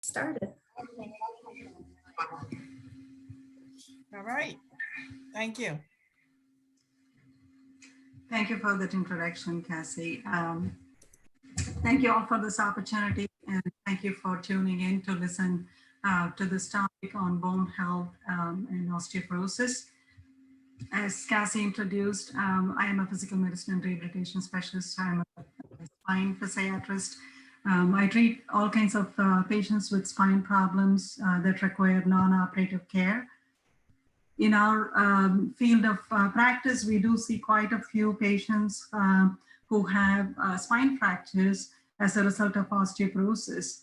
started. All right. Thank you. Thank you for that introduction, Cassie. Thank you all for this opportunity, and thank you for tuning in to listen to this topic on bone health and osteoporosis. As Cassie introduced, I am a physical medicine and rehabilitation specialist. I'm a spine physiatrist. I treat all kinds of patients with spine problems that require non-operative care. In our field of practice, we do see quite a few patients who have spine fractures as a result of osteoporosis.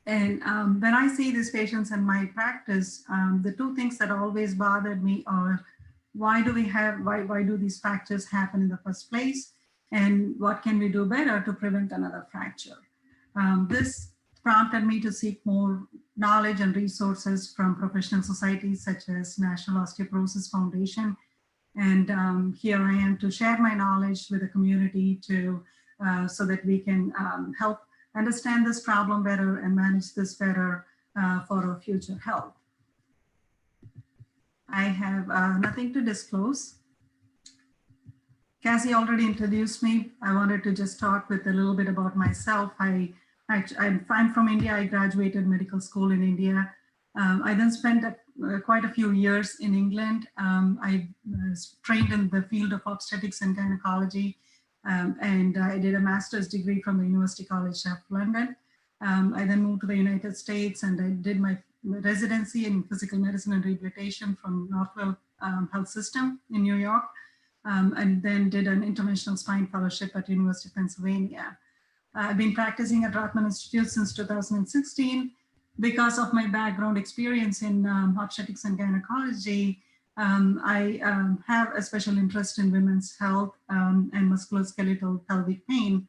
And when I see these patients in my practice, the two things that always bothered me are why do these fractures happen in the first place? And what can we do better to prevent another fracture? This prompted me to seek more knowledge and resources from professional societies such as National Osteoporosis Foundation. And here I am to share my knowledge with the community so that we can help understand this problem better and manage this better for our future health. I have nothing to disclose. Cassie already introduced me. I wanted to just talk with a little bit about myself. I'm from India. I graduated medical school in India. I then spent quite a few years in England. I was trained in the field of obstetrics and gynecology, and I did a master's degree from the University College of London. I then moved to the United States, and I did my residency in physical medicine and rehabilitation from Northwell Health System in New York, and then did an interventional spine fellowship at University of Pennsylvania. I've been practicing at Rothman Institute since 2016. Because of my background experience in obstetrics and gynecology, I have a special interest in women's health and musculoskeletal pelvic pain.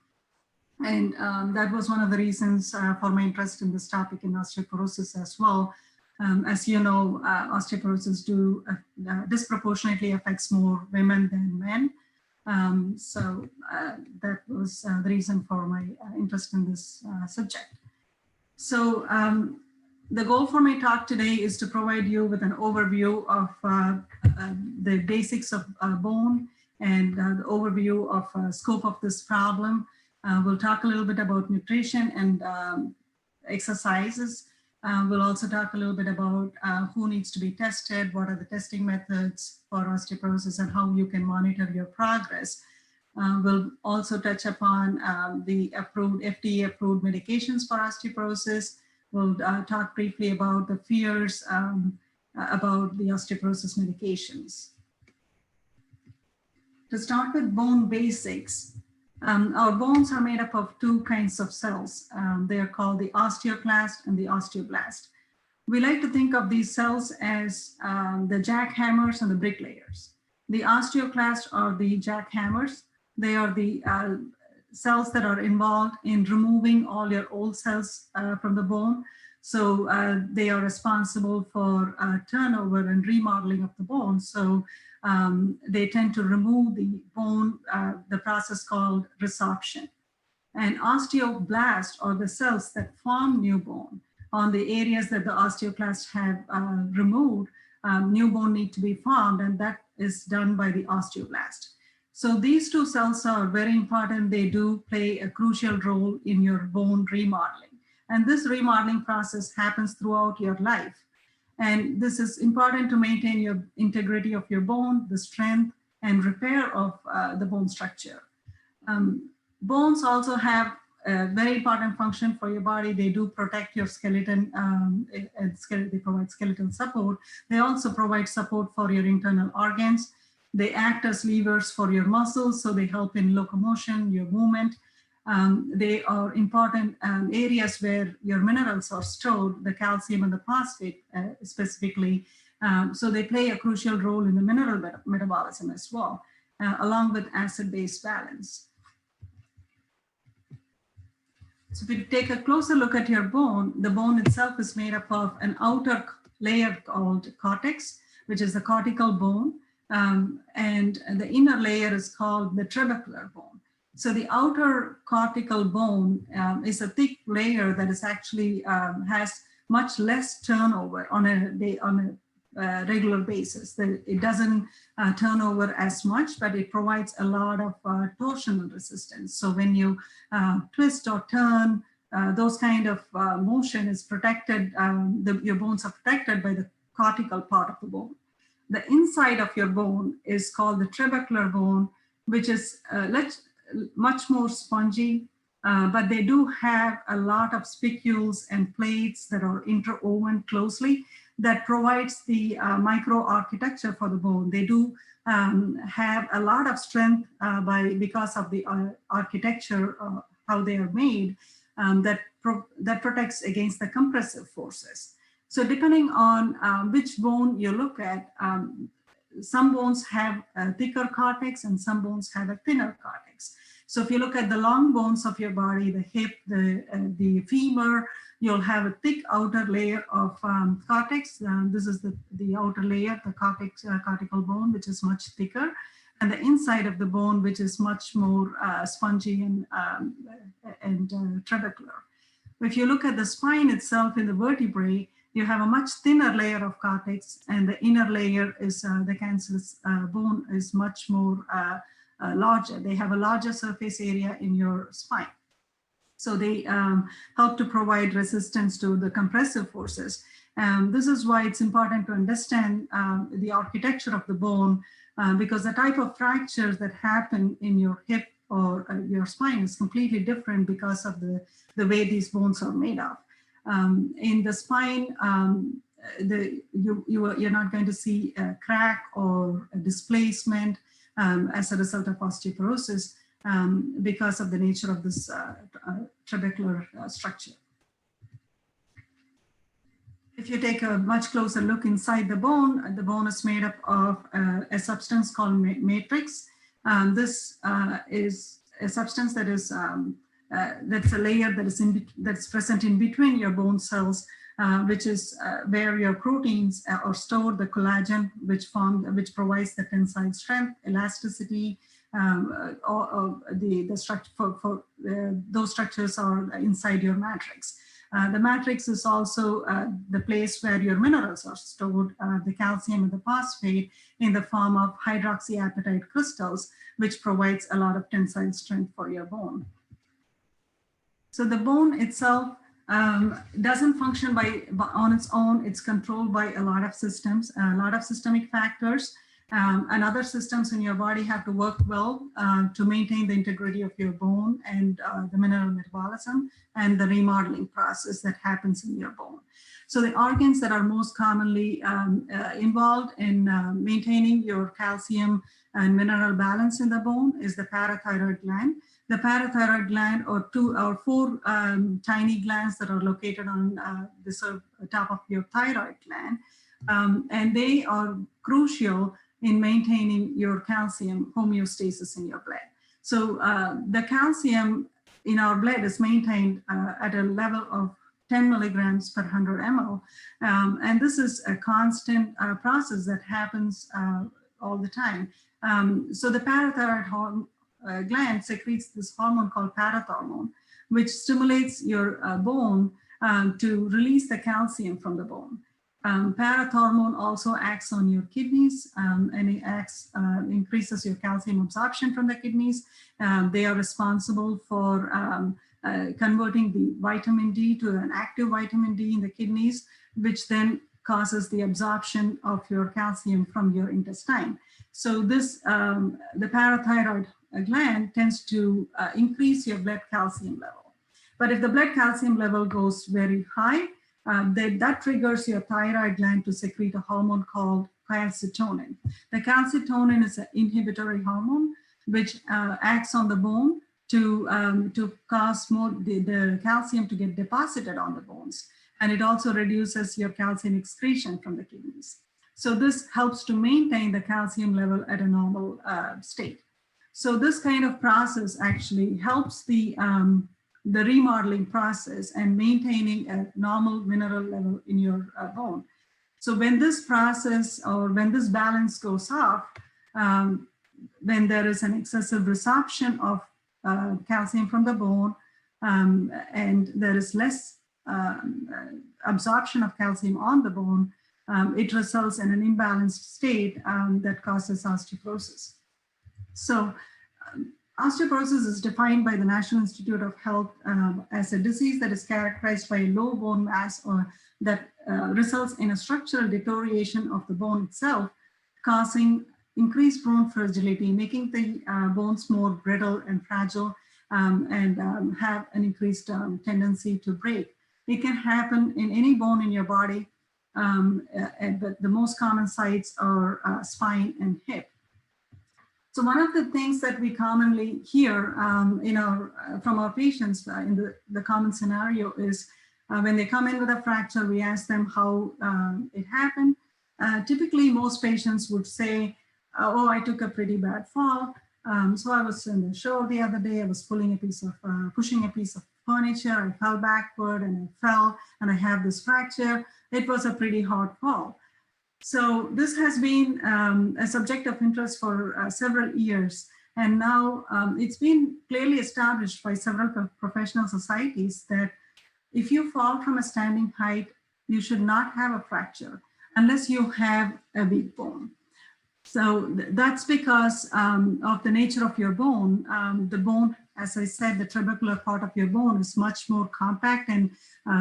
And that was one of the reasons for my interest in this topic in osteoporosis as well. As you know, osteoporosis disproportionately affects more women than men. So that was the reason for my interest in this subject. So the goal for my talk today is to provide you with an overview of the basics of bone and the overview of scope of this problem. We'll talk a little bit about nutrition and exercises. We'll also talk a little bit about who needs to be tested, what are the testing methods for osteoporosis, and how you can monitor your progress. We'll also touch upon the FDA-approved medications for osteoporosis. We'll talk briefly about the fears about the osteoporosis medications. To start with bone basics, our bones are made up of two kinds of cells. They are called the osteoclast and the osteoblast. We like to think of these cells as the jackhammers and the bricklayers. The osteoclast are the jackhammers. They are the cells that are involved in removing all your old cells from the bone. So they are responsible for turnover and remodeling of the bone. So they tend to remove the bone, the process called resorption. And osteoblasts are the cells that form new bone. On the areas that the osteoclasts have removed, new bone need to be formed, and that is done by the osteoblast. So these two cells are very important. They do play a crucial role in your bone remodeling. And this remodeling process happens throughout your life. And this is important to maintain your integrity of your bone, the strength and repair of the bone structure. Bones also have a very important function for your body. They do protect your skeleton, they provide skeletal support. They also provide support for your internal organs. They act as levers for your muscles, so they help in locomotion, your movement. They are important areas where your minerals are stored, the calcium and the phosphate specifically. So they play a crucial role in the mineral metabolism as well, along with acid-base balance. So if you take a closer look at your bone, the bone itself is made up of an outer layer called cortex, which is the cortical bone. And the inner layer is called the trabecular bone. So the outer cortical bone is a thick layer that is actually has much less turnover on a regular basis. It doesn't turn over as much, but it provides a lot of torsional resistance. So when you twist or turn, those kind of motion is protected, your bones are protected by the cortical part of the bone. The inside of your bone is called the trabecular bone, which is much more spongy, but they do have a lot of spicules and plates that are interwoven closely that provides the microarchitecture for the bone. They do have a lot of strength because of the architecture, how they are made, that protects against the compressive forces. So depending on which bone you look at, some bones have a thicker cortex and some bones have a thinner cortex. So if you look at the long bones of your body, the hip, the femur, you'll have a thick outer layer of cortex. This is the outer layer, the cortical bone, which is much thicker, and the inside of the bone, which is much more spongy and trabecular. If you look at the spine itself in the vertebrae, you have a much thinner layer of cortex, and the inner layer is the cancellous bone is much more larger. They have a larger surface area in your spine. So they help to provide resistance to the compressive forces. This is why it's important to understand the architecture of the bone, because the type of fractures that happen in your hip or your spine is completely different because of the way these bones are made of. In the spine, you're not going to see a crack or a displacement as a result of osteoporosis because of the nature of this trabecular structure. If you take a much closer look inside the bone is made up of a substance called matrix. This is a substance that is that's a layer that's present in between your bone cells, which is where your proteins are stored, the collagen, which provides the tensile strength, elasticity, the structure for those structures are inside your matrix. The matrix is also the place where your minerals are stored, the calcium and the phosphate, in the form of hydroxyapatite crystals, which provides a lot of tensile strength for your bone. So the bone itself doesn't function on its own. It's controlled by a lot of systems, a lot of systemic factors, and other systems in your body have to work well to maintain the integrity of your bone and the mineral metabolism and the remodeling process that happens in your bone. So the organs that are most commonly involved in maintaining your calcium and mineral balance in the bone is the parathyroid gland. The parathyroid gland are four tiny glands that are located on the top of your thyroid gland, and they are crucial in maintaining your calcium homeostasis in your blood. So the calcium in our blood is maintained at a level of 10 milligrams per 100 ml. And this is a constant process that happens all the time. So the parathyroid gland secretes this hormone called parathormone, which stimulates your bone to release the calcium from the bone. Parathormone also acts on your kidneys and it increases your calcium absorption from the kidneys. They are responsible for converting the vitamin D to an active vitamin D in the kidneys, which then causes the absorption of your calcium from your intestine. So this, the parathyroid gland tends to increase your blood calcium level. But if the blood calcium level goes very high, that triggers your thyroid gland to secrete a hormone called calcitonin. The calcitonin is an inhibitory hormone which acts on the bone to cause the calcium to get deposited on the bones. And it also reduces your calcium excretion from the kidneys. So this helps to maintain the calcium level at a normal state. So this kind of process actually helps the remodeling process and maintaining a normal mineral level in your bone. So when this process or when this balance goes off, when there is an excessive resorption of calcium from the bone, and there is less absorption of calcium on the bone, it results in an imbalanced state that causes osteoporosis. So osteoporosis is defined by the National Institute of Health as a disease that is characterized by low bone mass or that results in a structural deterioration of the bone itself, causing increased bone fragility, making the bones more brittle and fragile, and have an increased tendency to break. It can happen in any bone in your body, but the most common sites are spine and hip. So one of the things that we commonly hear from our patients in the common scenario is when they come in with a fracture, we ask them how it happened. Typically, most patients would say, oh, I took a pretty bad fall. So I was in the show the other day, I was pushing a piece of furniture, I fell backward and I fell and I have this fracture. It was a pretty hard fall. So this has been a subject of interest for several years. And now it's been clearly established by several professional societies that if you fall from a standing height, you should not have a fracture unless you have a weak bone. So that's because of the nature of your bone. The bone, as I said, the trabecular part of your bone is much more compact and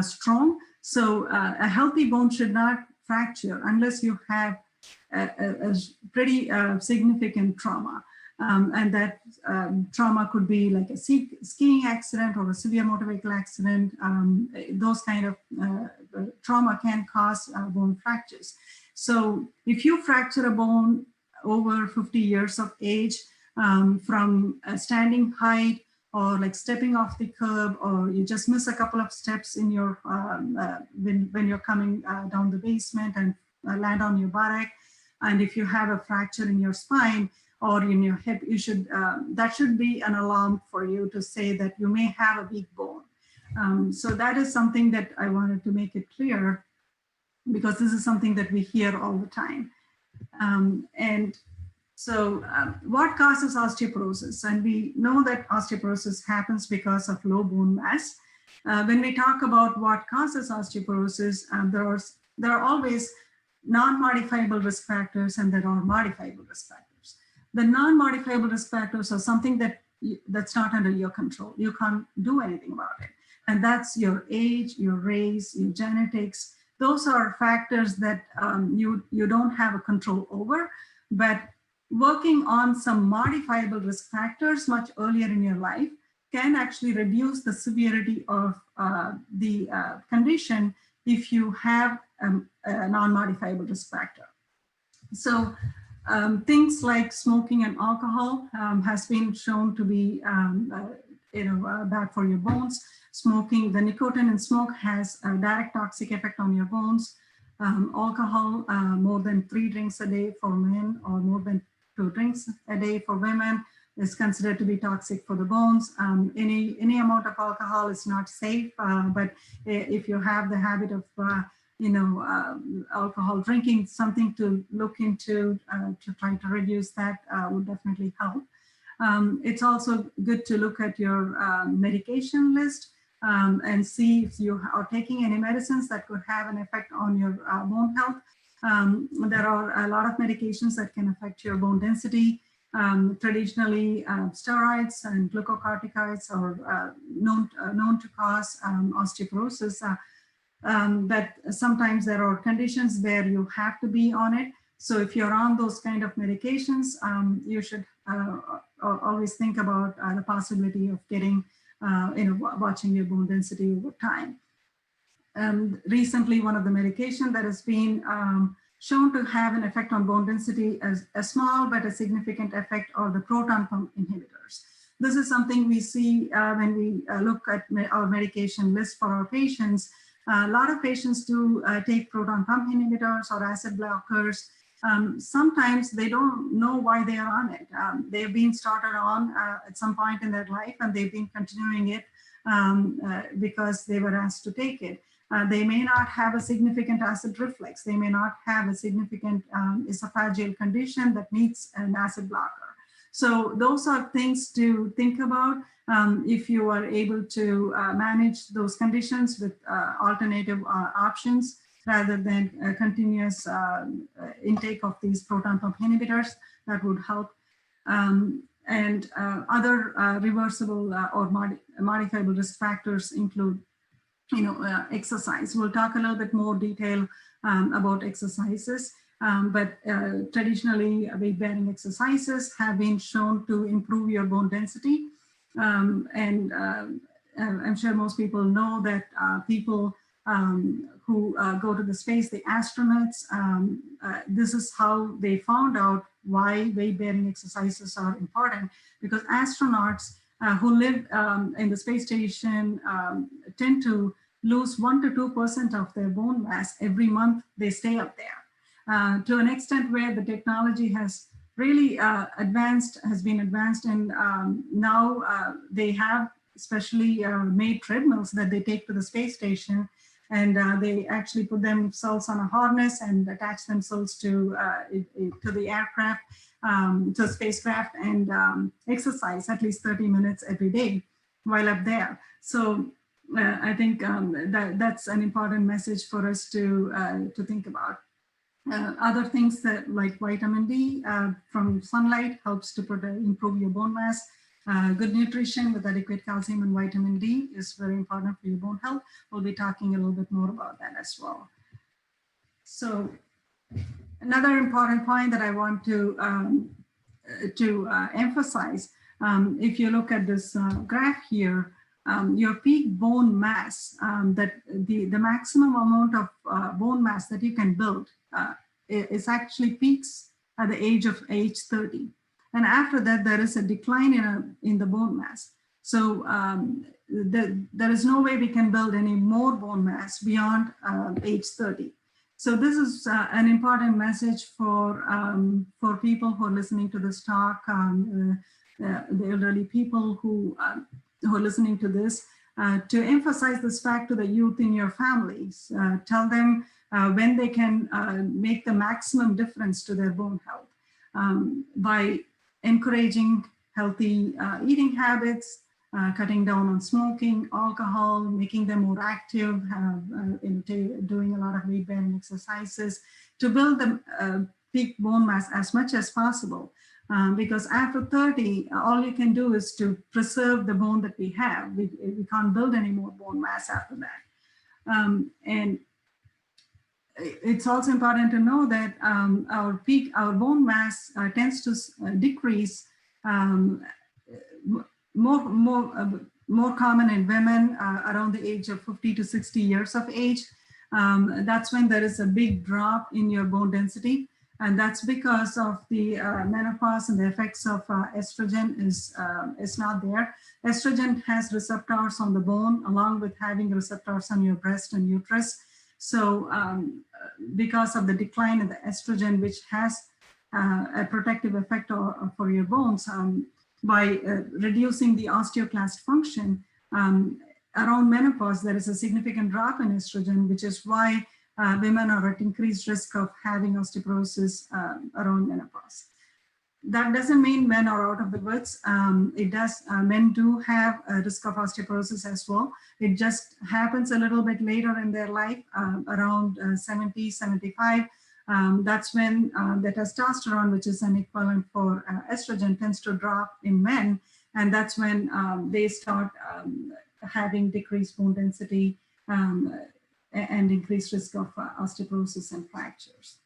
strong. So a healthy bone should not fracture unless you have a pretty significant trauma. And that trauma could be like a skiing accident or a severe motor vehicle accident. Those kind of trauma can cause bone fractures. So if you fracture a bone over 50 years of age from a standing height, or like stepping off the curb, or you just miss a couple of steps in your when you're coming down the basement and land on your buttock, and if you have a fracture in your spine or in your hip, you should that should be an alarm for you to say that you may have a weak bone. So that is something that I wanted to make it clear, because this is something that we hear all the time. So what causes osteoporosis? And we know that osteoporosis happens because of low bone mass. When we talk about what causes osteoporosis, there are always non-modifiable risk factors and there are modifiable risk factors. The non-modifiable risk factors are something that's not under your control. You can't do anything about it. And that's your age, your race, your genetics. Those are factors that you don't have a control over, but working on some modifiable risk factors much earlier in your life can actually reduce the severity of the condition if you have a non-modifiable risk factor. So things like smoking and alcohol has been shown to be bad for your bones. Smoking, the nicotine in smoke has a direct toxic effect on your bones. Alcohol, more than 3 drinks a day for men or more than 2 drinks a day for women is considered to be toxic for the bones. Any amount of alcohol is not safe, but if you have the habit of alcohol drinking, something to look into to try to reduce that would definitely help. It's also good to look at your medication list and see if you are taking any medicines that could have an effect on your bone health. There are a lot of medications that can affect your bone density. Traditionally, steroids and glucocorticoids are known to cause osteoporosis, but sometimes there are conditions where you have to be on it. So if you're on those kind of medications, you should always think about the possibility of getting, watching your bone density over time. Recently, one of the medication that has been shown to have an effect on bone density as a small but a significant effect are the proton pump inhibitors. This is something we see when we look at our medication list for our patients. A lot of patients do take proton pump inhibitors or acid blockers. Sometimes they don't know why they are on it. They've been started on at some point in their life and they've been continuing it because they were asked to take it. They may not have a significant acid reflux. They may not have a significant esophageal condition that needs an acid blocker. So those are things to think about if you are able to manage those conditions with alternative options rather than continuous intake of these proton pump inhibitors. That would help. And other reversible or modifiable risk factors include, exercise. We'll talk a little bit more detail about exercises, but traditionally weight-bearing exercises have been shown to improve your bone density. And I'm sure most people know that people who go to the space, the astronauts, this is how they found out why weight-bearing exercises are important, because astronauts who live in the space station tend to lose 1 to 2% of their bone mass every month they stay up there, to an extent where the technology has really been advanced, and now they have specially made treadmills that they take to the space station, and they actually put themselves on a harness and attach themselves to the aircraft, to a spacecraft, and exercise at least 30 minutes every day while up there. So I think that's an important message for us to think about. Other things that like vitamin D from sunlight helps to improve your bone mass. Good nutrition with adequate calcium and vitamin D is very important for your bone health. We'll be talking a little bit more about that as well. So another important point that I want to emphasize, if you look at this graph here, your peak bone mass, that the maximum amount of bone mass that you can build is actually peaks at the age 30. And after that, there is a decline in the bone mass. So there is no way we can build any more bone mass beyond age 30. So this is an important message for people who are listening to this talk, the elderly people who are listening to this, to emphasize this fact to the youth in your families. Tell them when they can make the maximum difference to their bone health by encouraging healthy eating habits, cutting down on smoking, alcohol, making them more active, doing a lot of weight-bearing exercises to build the peak bone mass as much as possible. Because after 30, all you can do is to preserve the bone that we have. We can't build any more bone mass after that. And it's also important to know that our bone mass tends to decrease more common in women around the age of 50 to 60 years of age. That's when there is a big drop in your bone density. And that's because of the menopause and the effects of estrogen is not there. Estrogen has receptors on the bone, along with having receptors on your breast and uterus. So because of the decline in the estrogen, which has a protective effect for your bones, by reducing the osteoclast function, around menopause, there is a significant drop in estrogen, which is why women are at increased risk of having osteoporosis around menopause. That doesn't mean men are out of the woods. It does, men do have a risk of osteoporosis as well. It just happens a little bit later in their life, around 70, 75. That's when the testosterone, which is an equivalent for estrogen, tends to drop in men. And that's when they start having decreased bone density and increased risk of osteoporosis and fractures.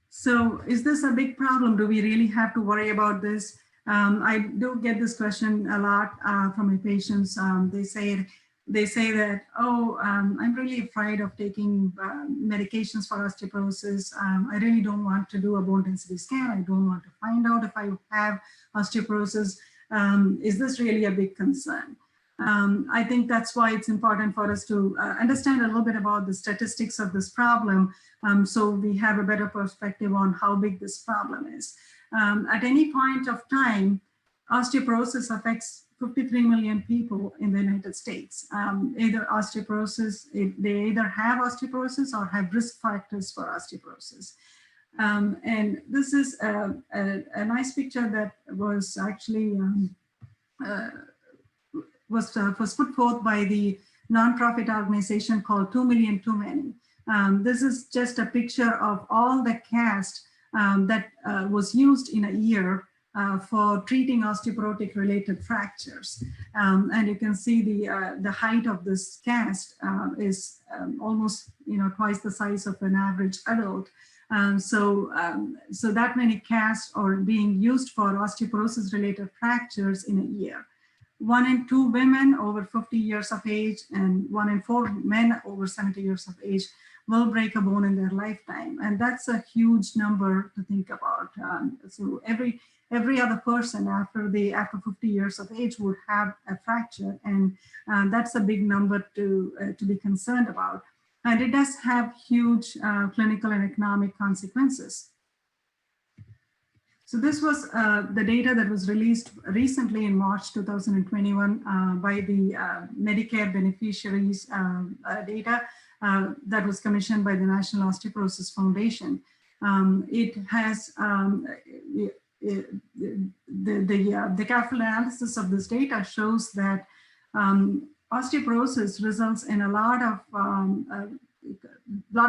So is this a big problem? Do we really have to worry about this? I do get this question a lot from my patients. They say that, oh, I'm really afraid of taking medications for osteoporosis. I really don't want to do a bone density scan. I don't want to find out if I have osteoporosis. Is this really a big concern? I think that's why it's important for us to understand a little bit about the statistics of this problem, so we have a better perspective on how big this problem is. At any point of time, osteoporosis affects 53 million people in the United States. Either osteoporosis, they either have osteoporosis or have risk factors for osteoporosis. And this is a nice picture that was actually was put forth by the nonprofit organization called 2 Million Too Many. This is just a picture of all the cast that was used in a year for treating osteoporotic related fractures. And you can see the height of this cast is almost twice the size of an average adult. So that many casts are being used for osteoporosis related fractures in a year. 1 in 2 women over 50 years of age and 1 in 4 men over 70 years of age will break a bone in their lifetime. And that's a huge number to think about. So every other person after 50 years of age would have a fracture, and that's a big number to be concerned about. And it does have huge clinical and economic consequences. So this was the data that was released recently in March 2021 by the Medicare beneficiaries data that was commissioned by the National Osteoporosis Foundation. It has the careful analysis of this data shows that osteoporosis results in a lot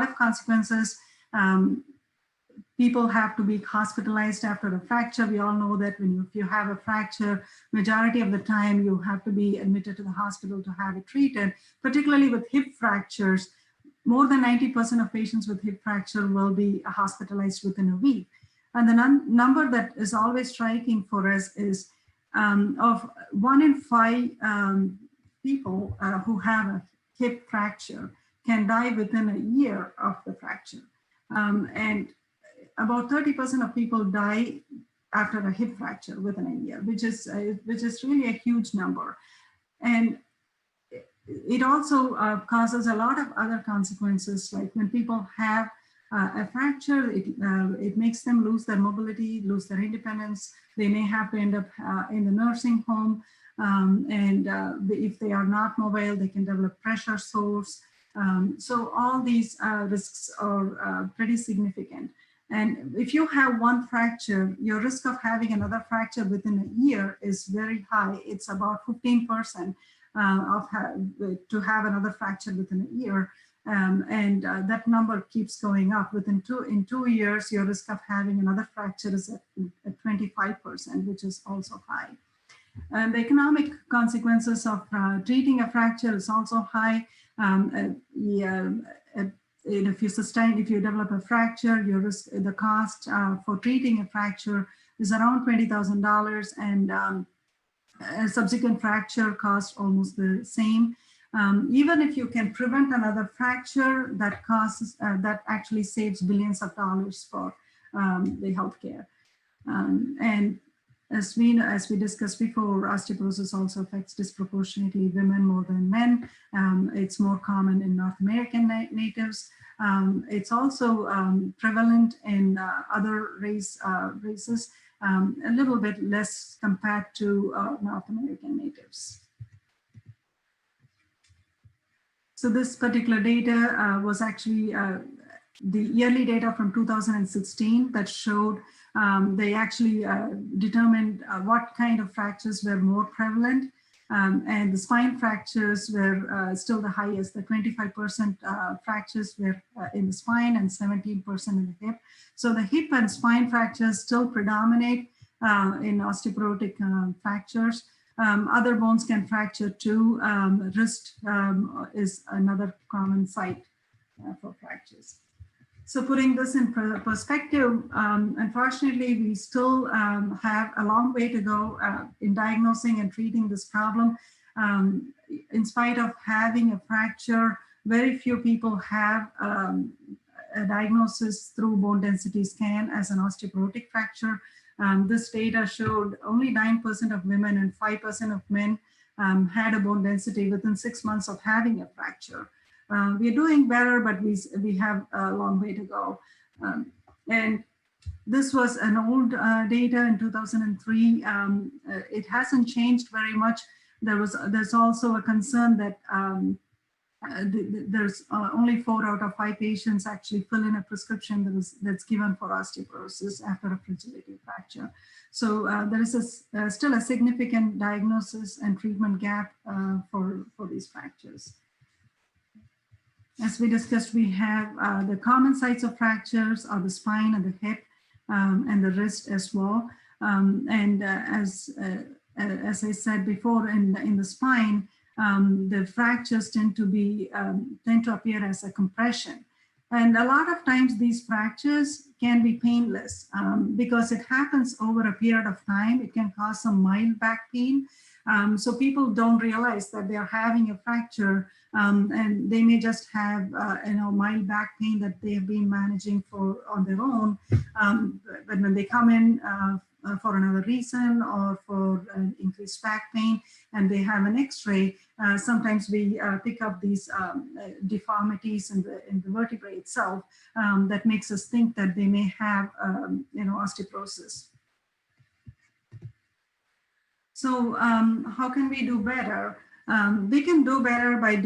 of consequences. People have to be hospitalized after a fracture. We all know that if you have a fracture, majority of the time you have to be admitted to the hospital to have it treated, particularly with hip fractures. More than 90% of patients with hip fracture will be hospitalized within a week. And the number that is always striking for us is of 1 in 5 people who have a hip fracture can die within a year of the fracture. And about 30% of people die after a hip fracture within a year, which is really a huge number. And it also causes a lot of other consequences, like when people have a fracture, it makes them lose their mobility, lose their independence. They may have to end up in the nursing home. And if they are not mobile, they can develop pressure sores. So all these risks are pretty significant. And if you have one fracture, your risk of having another fracture within a year is very high. It's about 15% to have another fracture within a year. And that number keeps going up. In 2 years, your risk of having another fracture is at 25%, which is also high. And the economic consequences of treating a fracture is also high. If you develop a fracture, the cost for treating a fracture is around $20,000, and a subsequent fracture costs almost the same. Even if you can prevent another fracture, that actually saves billions of dollars for the healthcare. And as we discussed before, osteoporosis also affects disproportionately women more than men. It's more common in North American natives. It's also prevalent in other races, a little bit less compared to North American natives. So this particular data was actually the yearly data from 2016 that showed they actually determined what kind of fractures were more prevalent. And the spine fractures were still the highest. The 25% fractures were in the spine and 17% in the hip. So the hip and spine fractures still predominate in osteoporotic fractures. Other bones can fracture too. Wrist is another common site for fractures. So putting this in perspective, unfortunately, we still have a long way to go in diagnosing and treating this problem. In spite of having a fracture, very few people have a diagnosis through bone density scan as an osteoporotic fracture. This data showed only 9% of women and 5% of men had a bone density within 6 months of having a fracture. We're doing better, but we have a long way to go. And this was an old data in 2003. It hasn't changed very much. There's also a concern that there's only 4 out of 5 patients actually fill in a prescription that's given for osteoporosis after a fragility fracture. So there is still a significant diagnosis and treatment gap for these fractures. As we discussed, we have the common sites of fractures are the spine and the hip and the wrist as well. As I said before, in the spine, the fractures tend to appear as a compression. And a lot of times these fractures can be painless because it happens over a period of time. It can cause some mild back pain. So people don't realize that they're having a fracture and they may just have mild back pain that they have been managing on their own. But when they come in for another reason or for increased back pain and they have an x-ray, sometimes we pick up these deformities in the vertebrae itself that makes us think that they may have osteoporosis. So how can we do better? We can do better by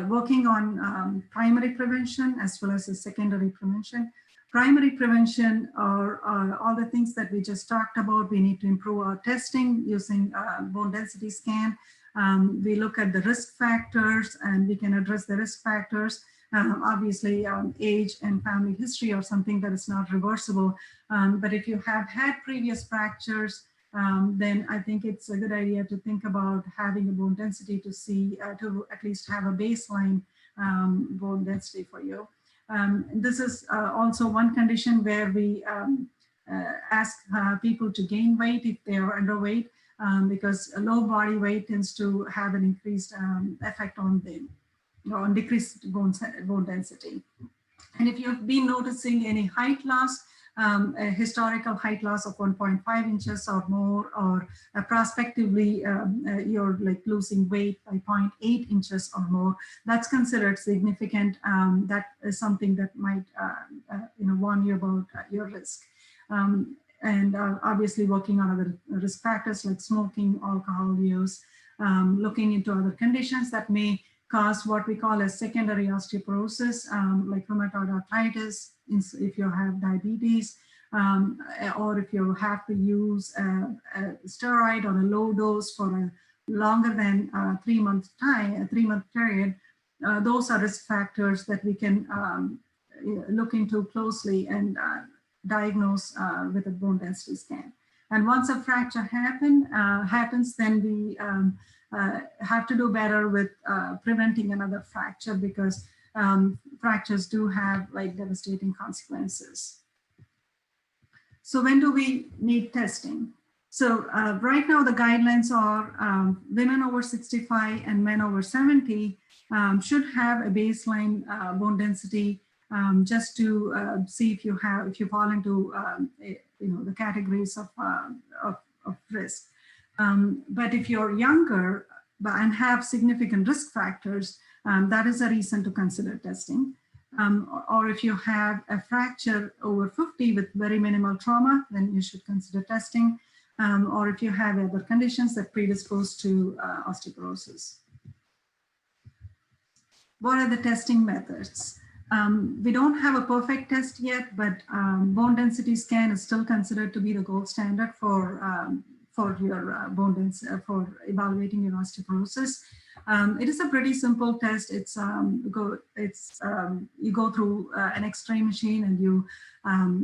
working on primary prevention as well as secondary prevention. Primary prevention are all the things that we just talked about. We need to improve our testing using bone density scan. We look at the risk factors and we can address the risk factors. Obviously, age and family history are something that is not reversible. But if you have had previous fractures, then I think it's a good idea to think about having a bone density to see, to at least have a baseline bone density for you. This is also one condition where we ask people to gain weight if they are underweight, because a low body weight tends to have an increased effect on decreased bone density. And if you've been noticing any height loss, a historical height loss of 1.5 inches or more, or prospectively you're like losing weight by 0.8 inches or more, that's considered significant. That is something that might warn you about your risk. And obviously working on other risk factors like smoking, alcohol use, looking into other conditions that may cause what we call a secondary osteoporosis, like rheumatoid arthritis, if you have diabetes, or if you have to use a steroid on a low dose for a longer than 3 month period. Those are risk factors that we can look into closely and diagnose with a bone density scan. And once a fracture happens, then we have to do better with preventing another fracture, because fractures do have like devastating consequences. So when do we need testing? So right now the guidelines are women over 65 and men over 70 should have a baseline bone density just to see if you fall into the categories of risk. But if you're younger and have significant risk factors, that is a reason to consider testing. Or if you have a fracture over 50 with very minimal trauma, then you should consider testing. Or if you have other conditions that predispose to osteoporosis. What are the testing methods? We don't have a perfect test yet, but bone density scan is still considered to be the gold standard for your bone density, for evaluating your osteoporosis. It is a pretty simple test. It's you go through an X-ray machine and you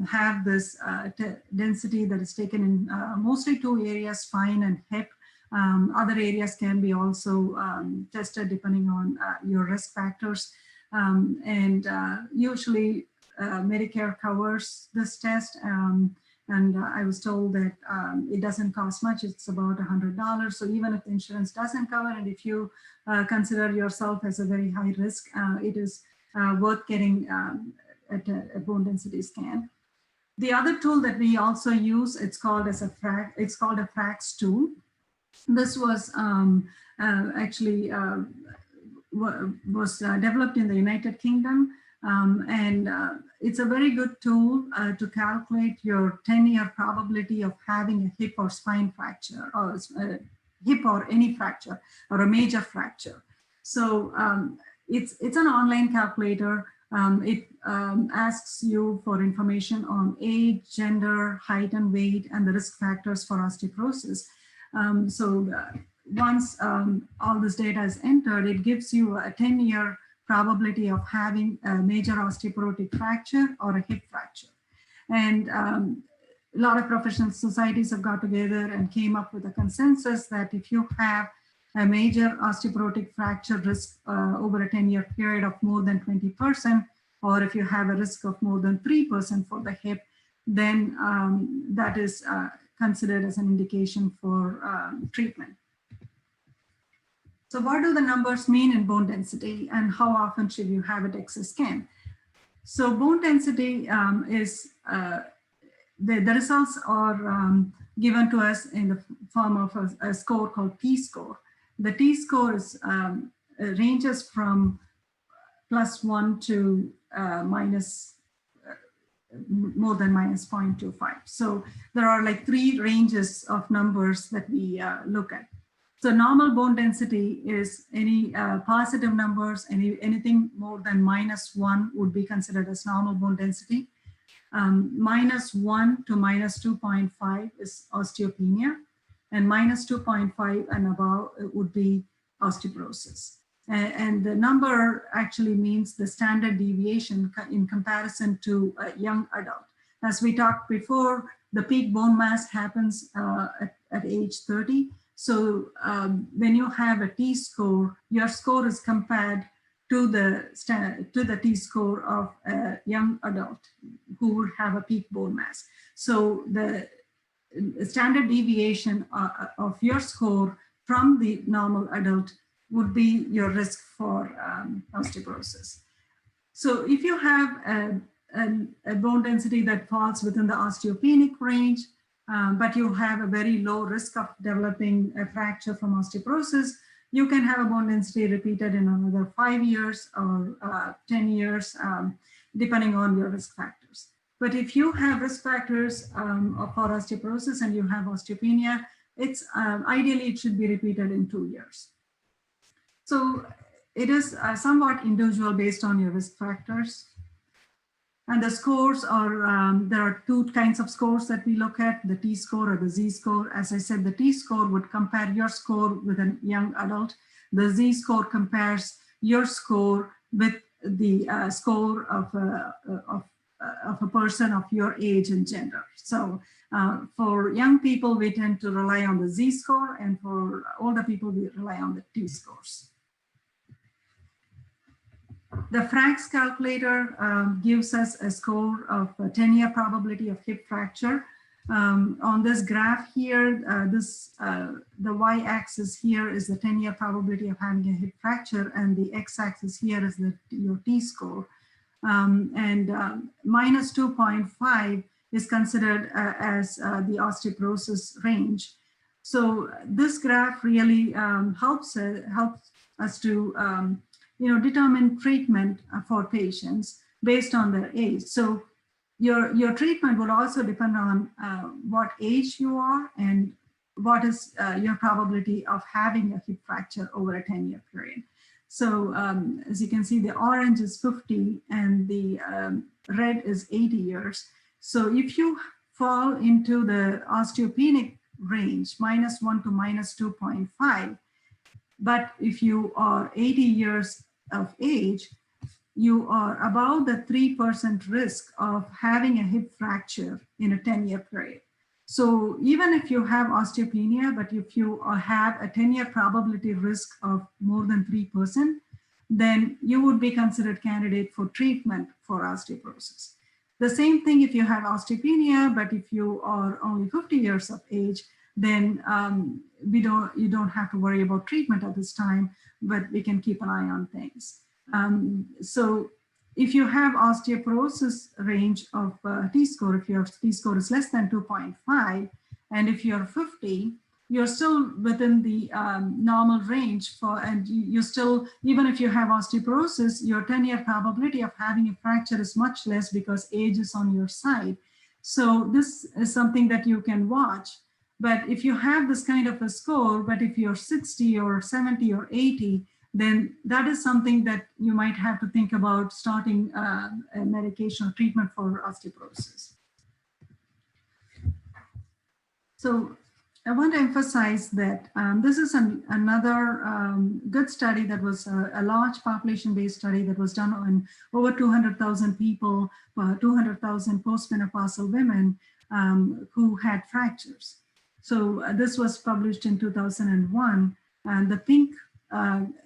have this density that is taken in mostly 2 areas, spine and hip. Other areas can be also tested depending on your risk factors. Usually Medicare covers this test. And I was told that it doesn't cost much. It's about $100. So even if the insurance doesn't cover, and if you consider yourself as a very high risk, it is worth getting a bone density scan. The other tool that we also use, it's called a FRAX tool. This was actually developed in the United Kingdom. It's a very good tool to calculate your 10-year probability of having a hip or spine fracture, or hip or any fracture, or a major fracture. So it's an online calculator. It asks you for information on age, gender, height and weight, and the risk factors for osteoporosis. Once all this data is entered, it gives you a 10-year probability of having a major osteoporotic fracture or a hip fracture. And a lot of professional societies have got together and came up with a consensus that if you have a major osteoporotic fracture risk over a 10-year period of more than 20%, or if you have a risk of more than 3% for the hip, then that is considered as an indication for treatment. So what do the numbers mean in bone density, and how often should you have a DEXA scan? So bone density is, the results are given to us in the form of a score called T-score. The T-score is, ranges from +1 to more than -0.25. So there are like 3 ranges of numbers that we look at. So normal bone density is any positive numbers, anything more than -1 would be considered as normal bone density. -1 to -2.5 is osteopenia, and -2.5 and above would be osteoporosis. And the number actually means the standard deviation in comparison to a young adult. As we talked before, the peak bone mass happens at age 30. So when you have a T-score, your score is compared to the T-score of a young adult who would have a peak bone mass. So the standard deviation of your score from the normal adult would be your risk for osteoporosis. So if you have a bone density that falls within the osteopenic range, but you have a very low risk of developing a fracture from osteoporosis, you can have a bone density repeated in another 5 years or 10 years, depending on your risk factors. But if you have risk factors for osteoporosis and you have osteopenia, it's ideally it should be repeated in 2 years. So it is somewhat individual based on your risk factors. And the scores are, there are 2 kinds of scores that we look at, the T-score or the Z-score. As I said, the T-score would compare your score with a young adult. The Z-score compares your score with the score of a person of your age and gender. So for young people, we tend to rely on the Z-score, and for older people, we rely on the T-scores. The FRAX calculator gives us a score of a 10-year probability of hip fracture. On this graph here, the y-axis here is the 10-year probability of having a hip fracture, and the x-axis here is your T-score. Minus 2.5 is considered as the osteoporosis range. So this graph really helps us to determine treatment for patients based on their age. So your treatment will also depend on what age you are and what is your probability of having a hip fracture over a 10-year period. So as you can see, the orange is 50 and the red is 80 years. So if you fall into the osteopenic range, -1 to -2.5, but if you are 80 years of age, you are above the 3% risk of having a hip fracture in a 10-year period. So even if you have osteopenia, but if you have a 10-year probability risk of more than 3%, then you would be considered candidate for treatment for osteoporosis. The same thing if you have osteopenia, but if you are only 50 years of age, then you don't have to worry about treatment at this time, but we can keep an eye on things. So if you have osteoporosis range of T-score, if your T-score is less than 2.5, and if you're 50, you're still within the normal range and you still, even if you have osteoporosis, your 10-year probability of having a fracture is much less because age is on your side. So this is something that you can watch. But if you have this kind of a score, but if you're 60 or 70 or 80, then that is something that you might have to think about starting a medication or treatment for osteoporosis. So I want to emphasize that this is another good study that was a large population-based study that was done on over 200,000 people, 200,000 postmenopausal women who had fractures. So this was published in 2001, and the pink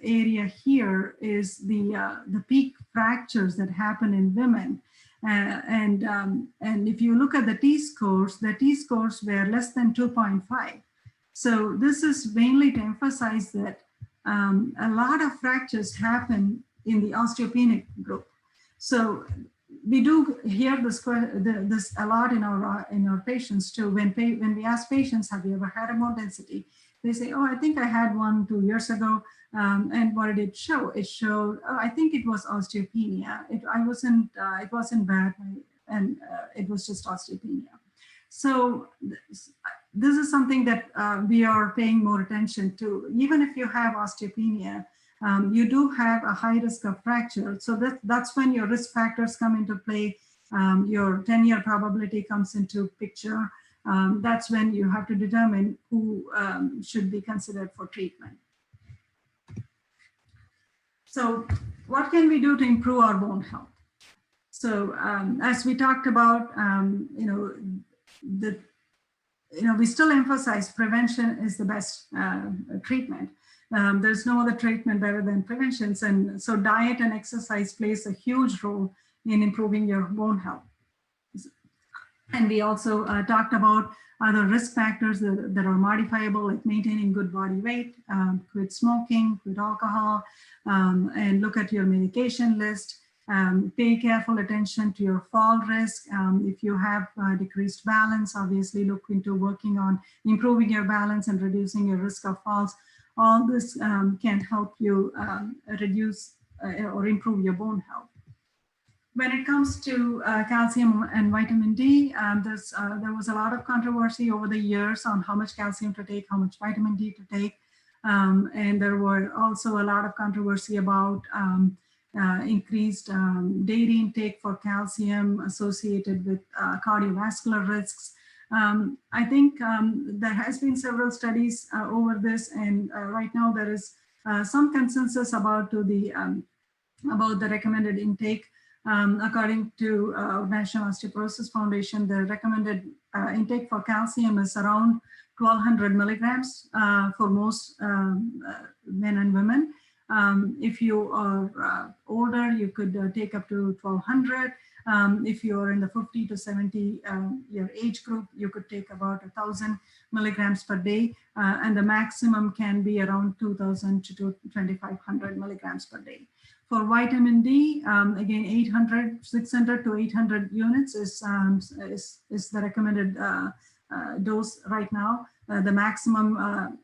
area here is the peak fractures that happen in women. And if you look at the T-scores were less than 2.5. So this is mainly to emphasize that a lot of fractures happen in the osteopenic group. So we do hear this a lot in our patients too. When we ask patients, have you ever had a bone density? They say, oh, I think I had one 2 years ago. And what did it show? It showed, oh, I think it was osteopenia. It wasn't bad, and it was just osteopenia. So this is something that we are paying more attention to. Even if you have osteopenia, you do have a high risk of fracture. So that's when your risk factors come into play. Your 10-year probability comes into picture. That's when you have to determine who should be considered for treatment. So what can we do to improve our bone health? So as we talked about, we still emphasize prevention is the best treatment. There's no other treatment better than prevention. And so diet and exercise plays a huge role in improving your bone health. And we also talked about other risk factors that are modifiable, like maintaining good body weight, quit smoking, quit alcohol, and look at your medication list. Pay careful attention to your fall risk. If you have decreased balance, obviously look into working on improving your balance and reducing your risk of falls. All this can help you reduce or improve your bone health. When it comes to calcium and vitamin D, there was a lot of controversy over the years on how much calcium to take, how much vitamin D to take. And there were also a lot of controversy about increased dairy intake for calcium associated with cardiovascular risks. I think there has been several studies over this, and right now there is some consensus about the recommended intake. According to National Osteoporosis Foundation, the recommended intake for calcium is around 1,200 milligrams for most men and women. If you are older, you could take up to 1,200. If you are in the 50 to 70 year age group, you could take about 1,000 milligrams per day, and the maximum can be around 2,000 to 2,500 milligrams per day. For vitamin D, again, 600 to 800 units is the recommended dose right now. The maximum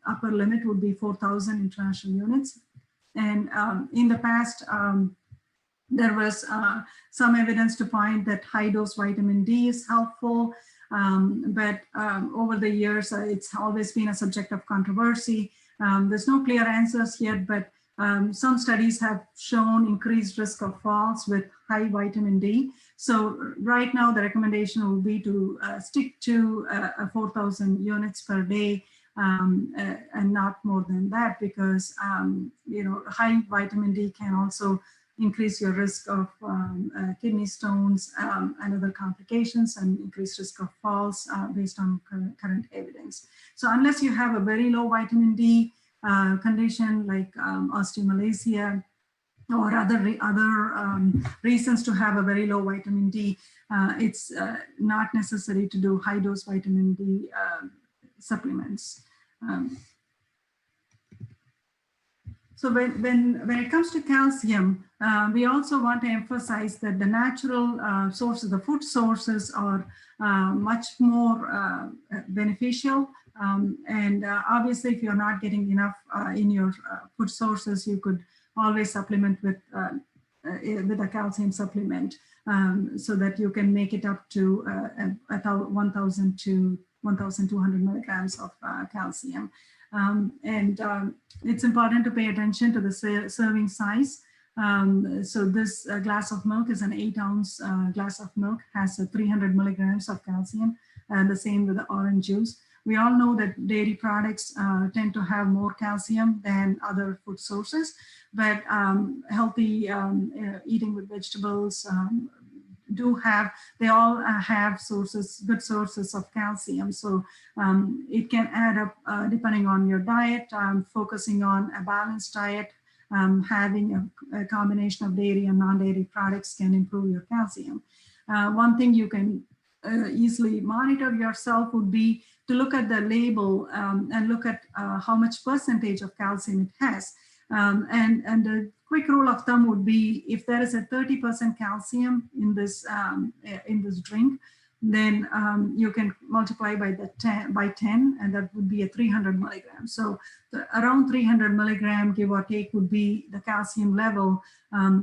upper limit would be 4,000 international units. And in the past, there was some evidence to point that high dose vitamin D is helpful, but over the years, it's always been a subject of controversy. There's no clear answers yet, but some studies have shown increased risk of falls with high vitamin D. So right now, the recommendation will be to stick to 4,000 units per day and not more than that, because high vitamin D can also increase your risk of kidney stones and other complications, and increased risk of falls based on current evidence. So unless you have a very low vitamin D condition like osteomalacia or other reasons to have a very low vitamin D, it's not necessary to do high dose vitamin D supplements. So when it comes to calcium, we also want to emphasize that the natural sources, the food sources, are much more beneficial. And obviously, if you're not getting enough in your food sources, you could always supplement with a calcium supplement so that you can make it up to 1,000 to 1,200 milligrams of calcium. It's important to pay attention to the serving size. So this glass of milk is an 8-ounce glass of milk, has 300 milligrams of calcium, and the same with the orange juice. We all know that dairy products tend to have more calcium than other food sources, but healthy eating with vegetables they all have good sources of calcium. So it can add up depending on your diet, focusing on a balanced diet, having a combination of dairy and non-dairy products can improve your calcium. One thing you can easily monitor yourself would be to look at the label and look at how much percentage of calcium it has. And the quick rule of thumb would be if there is a 30% calcium in this drink, then you can multiply by 10, and that would be a 300 milligrams. So around 300 milligram, give or take, would be the calcium level.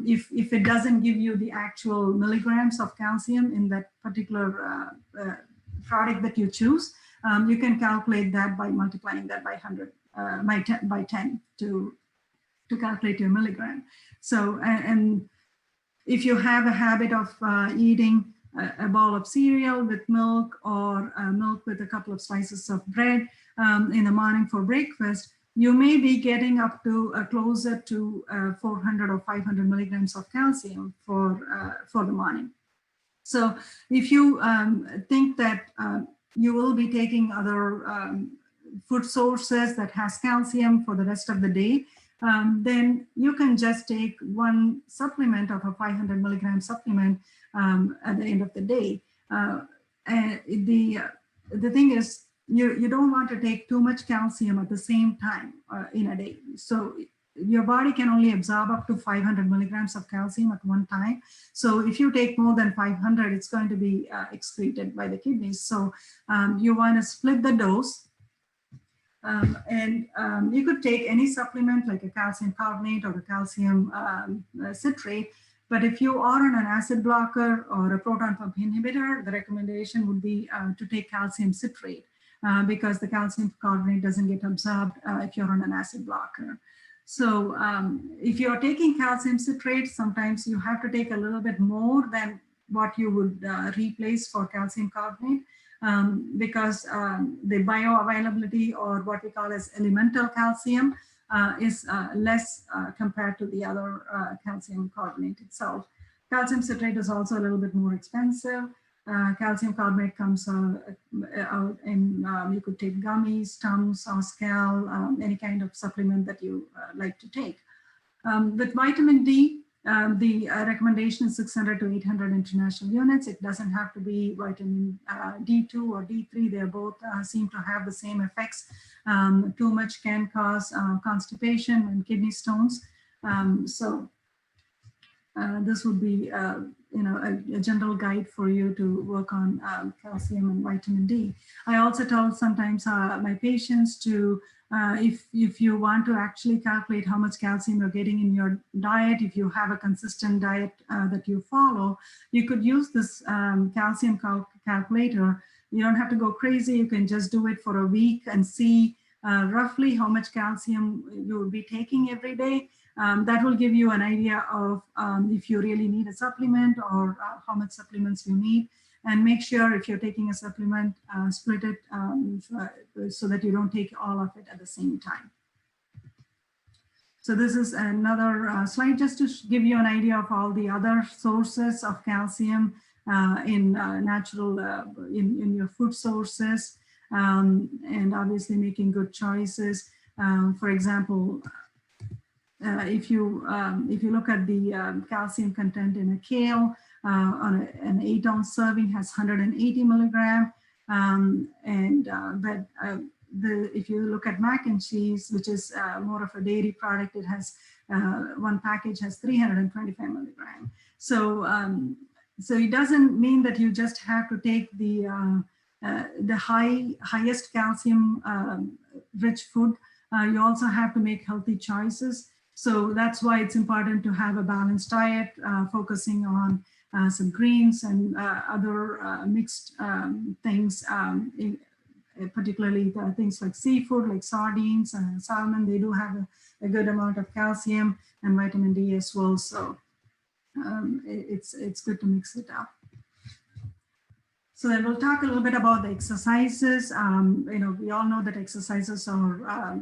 If it doesn't give you the actual milligrams of calcium in that particular product that you choose, you can calculate that by multiplying that by 10 to calculate your milligram. So, and if you have a habit of eating a bowl of cereal with milk or milk with a couple of slices of bread in the morning for breakfast, you may be getting up to closer to 400 or 500 milligrams of calcium for the morning. So if you think that you will be taking other food sources that has calcium for the rest of the day, then you can just take one supplement of a 500 milligram supplement at the end of the day. And the thing is, you don't want to take too much calcium at the same time in a day. So your body can only absorb up to 500 milligrams of calcium at one time. So if you take more than 500, it's going to be excreted by the kidneys. So you want to split the dose. You could take any supplement like a calcium carbonate or a calcium citrate, but if you are on an acid blocker or a proton pump inhibitor, the recommendation would be to take calcium citrate because the calcium carbonate doesn't get absorbed if you're on an acid blocker. So if you're taking calcium citrate, sometimes you have to take a little bit more than what you would replace for calcium carbonate. Because the bioavailability, or what we call as elemental calcium, is less compared to the other calcium carbonate itself. Calcium citrate is also a little bit more expensive. Calcium carbonate comes out in, you could take gummies, Tums, or Scal, any kind of supplement that you like to take. With vitamin D, the recommendation is 600 to 800 international units. It doesn't have to be vitamin D2 or D3. They both seem to have the same effects. Too much can cause constipation and kidney stones. This would be a general guide for you to work on calcium and vitamin D. I also tell sometimes my patients to, if you want to actually calculate how much calcium you're getting in your diet, if you have a consistent diet that you follow, you could use this calcium calculator. You don't have to go crazy. You can just do it for a week and see roughly how much calcium you will be taking every day. That will give you an idea of if you really need a supplement or how much supplements you need. And make sure if you're taking a supplement, split it so that you don't take all of it at the same time. So this is another slide just to give you an idea of all the other sources of calcium in natural, in your food sources, and obviously making good choices. For example, if you look at the calcium content in a kale, on an 8-ounce serving has 180 milligram, if you look at mac and cheese, which is more of a dairy product, it has one package has 325 milligram. So it doesn't mean that you just have to take the highest calcium rich food. You also have to make healthy choices. So that's why it's important to have a balanced diet, focusing on some greens and other mixed things, particularly the things like seafood, like sardines and salmon. They do have a good amount of calcium and vitamin D as well. So it's good to mix it up. So then we'll talk a little bit about the exercises. We all know that exercises are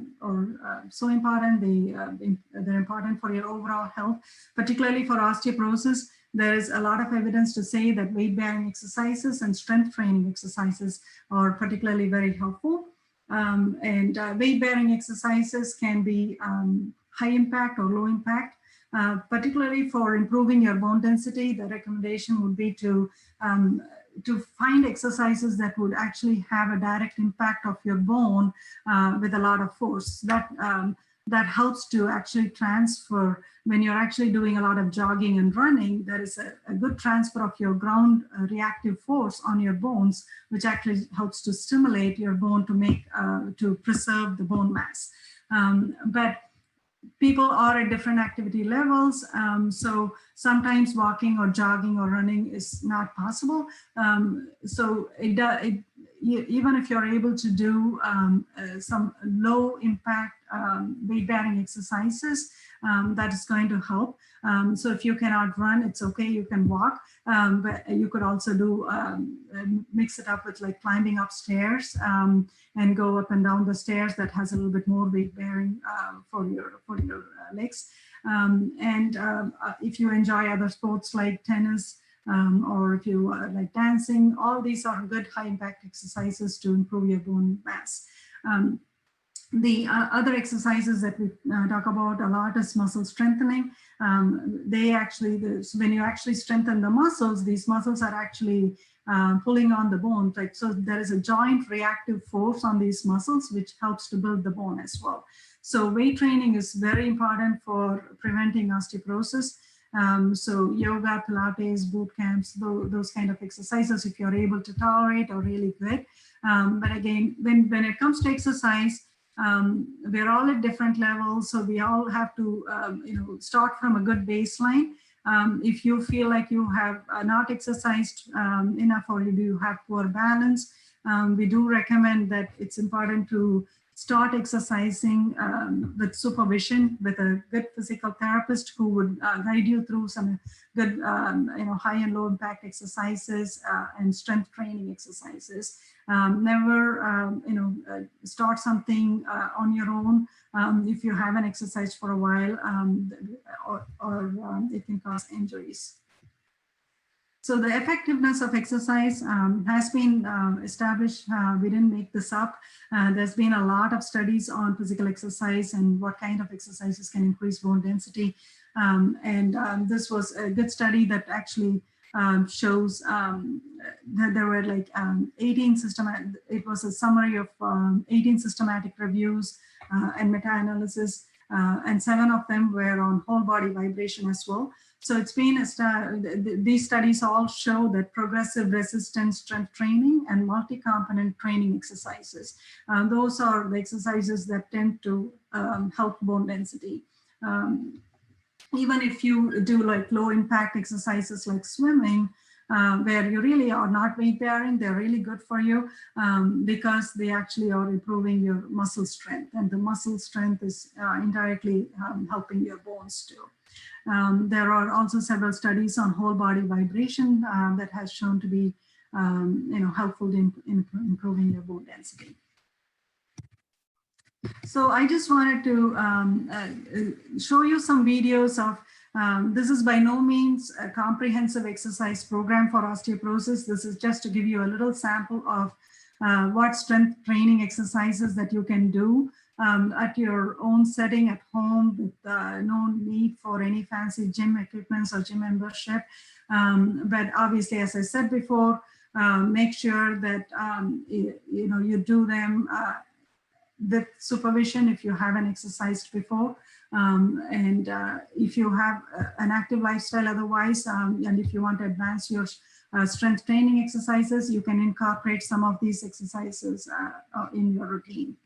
so important. They're important for your overall health, particularly for osteoporosis. There is a lot of evidence to say that weight-bearing exercises and strength training exercises are particularly very helpful. Weight-bearing exercises can be high impact or low impact. Particularly for improving your bone density, the recommendation would be to find exercises that would actually have a direct impact of your bone with a lot of force. That helps to actually transfer when you're actually doing a lot of jogging and running. There is a good transfer of your ground reactive force on your bones, which actually helps to stimulate your bone to preserve the bone mass. But people are at different activity levels. So sometimes walking or jogging or running is not possible. So even if you're able to do some low impact weight-bearing exercises, that is going to help. So if you cannot run, it's okay, you can walk, but you could also do mix it up with like climbing upstairs and go up and down the stairs. That has a little bit more weight-bearing for your legs. If you enjoy other sports like tennis, or if you like dancing, all these are good high-impact exercises to improve your bone mass. The other exercises that we talk about a lot is muscle strengthening. When you actually strengthen the muscles, these muscles are actually pulling on the bone. Right? So there is a joint reactive force on these muscles, which helps to build the bone as well. So weight training is very important for preventing osteoporosis. So yoga, Pilates, boot camps, those kind of exercises, if you're able to tolerate, are really good. But again, when it comes to exercise, we're all at different levels, so we all have to start from a good baseline. If you feel like you have not exercised enough, or you have poor balance, we do recommend that it's important to start exercising with supervision with a good physical therapist who would guide you through some good high and low impact exercises and strength training exercises. Never start something on your own if you haven't exercised for a while, or it can cause injuries. So the effectiveness of exercise has been established. We didn't make this up. There's been a lot of studies on physical exercise and what kind of exercises can increase bone density. This was a good study that actually shows that there were like 18 systematic, it was a summary of 18 systematic reviews and meta-analysis, and 7 of them were on whole body vibration as well. So it's been, these studies all show that progressive resistance strength training and multi-component training exercises, those are the exercises that tend to help bone density. Even if you do like low impact exercises like swimming, where you really are not weight bearing, they're really good for you because they actually are improving your muscle strength, and the muscle strength is indirectly helping your bones too. There are also several studies on whole body vibration that has shown to be helpful in improving your bone density. So I just wanted to show you some videos of, this is by no means a comprehensive exercise program for osteoporosis. This is just to give you a little sample of what strength training exercises that you can do at your own setting at home with no need for any fancy gym equipment or gym membership. But obviously, as I said before, make sure that you do them with supervision if you haven't exercised before, and if you have an active lifestyle otherwise, and if you want to advance your strength training exercises, you can incorporate some of these exercises in your routine.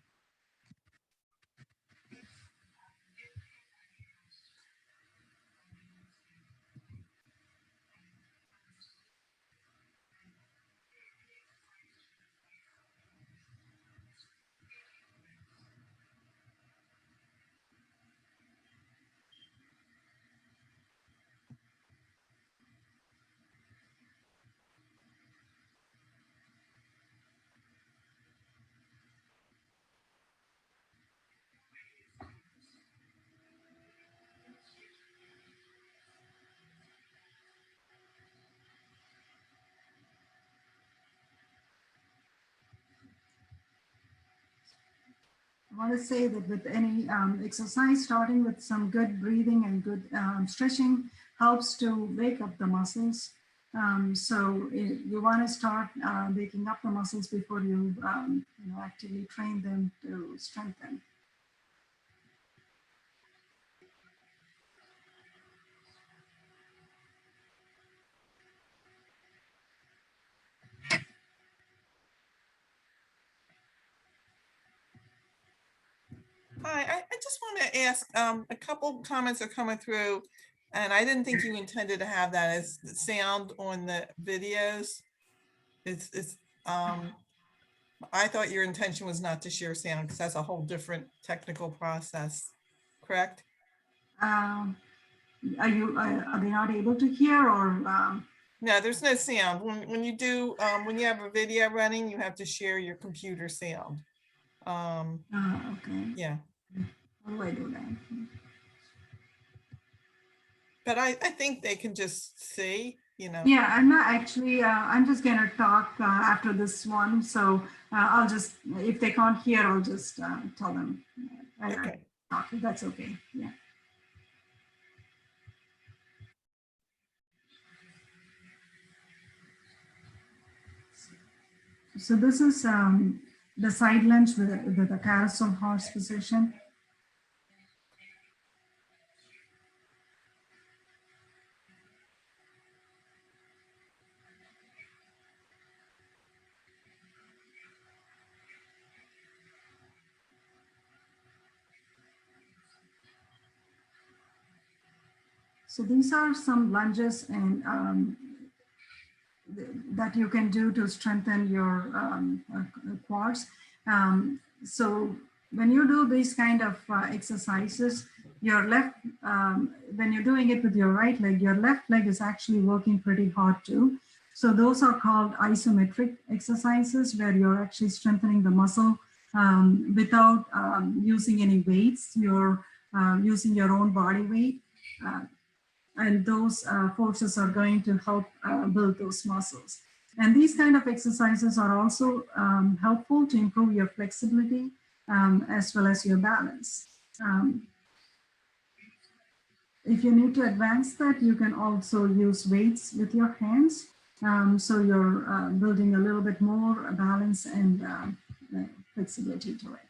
want to say that with any exercise, starting with some good breathing and good stretching helps to wake up the muscles. You want to start waking up the muscles before you, actively train them to strengthen. Hi, I just want to ask, a couple comments are coming through, and I didn't think you intended to have that as the sound on the videos. It's, I thought your intention was not to share sound because that's a whole different technical process, correct? Are they not able to hear or? No, there's no sound. When you do, when you have a video running, you have to share your computer sound. Okay. Yeah, How do I do that? but I think they can just see, Yeah, I'm not actually, I'm just going to talk after this one. So I'll just, if they can't hear, I'll just tell them. Okay. That's okay. Yeah. So this is the side lunge with a carousel horse position. So these are some lunges and that you can do to strengthen your quads. So when you do these kind of exercises, your left, when you're doing it with your right leg, your left leg is actually working pretty hard too. So those are called isometric exercises where you're actually strengthening the muscle without using any weights. You're using your own body weight. And those forces are going to help build those muscles. And these kind of exercises are also helpful to improve your flexibility as well as your balance. If you need to advance that, you can also use weights with your hands. So you're building a little bit more balance and flexibility to it.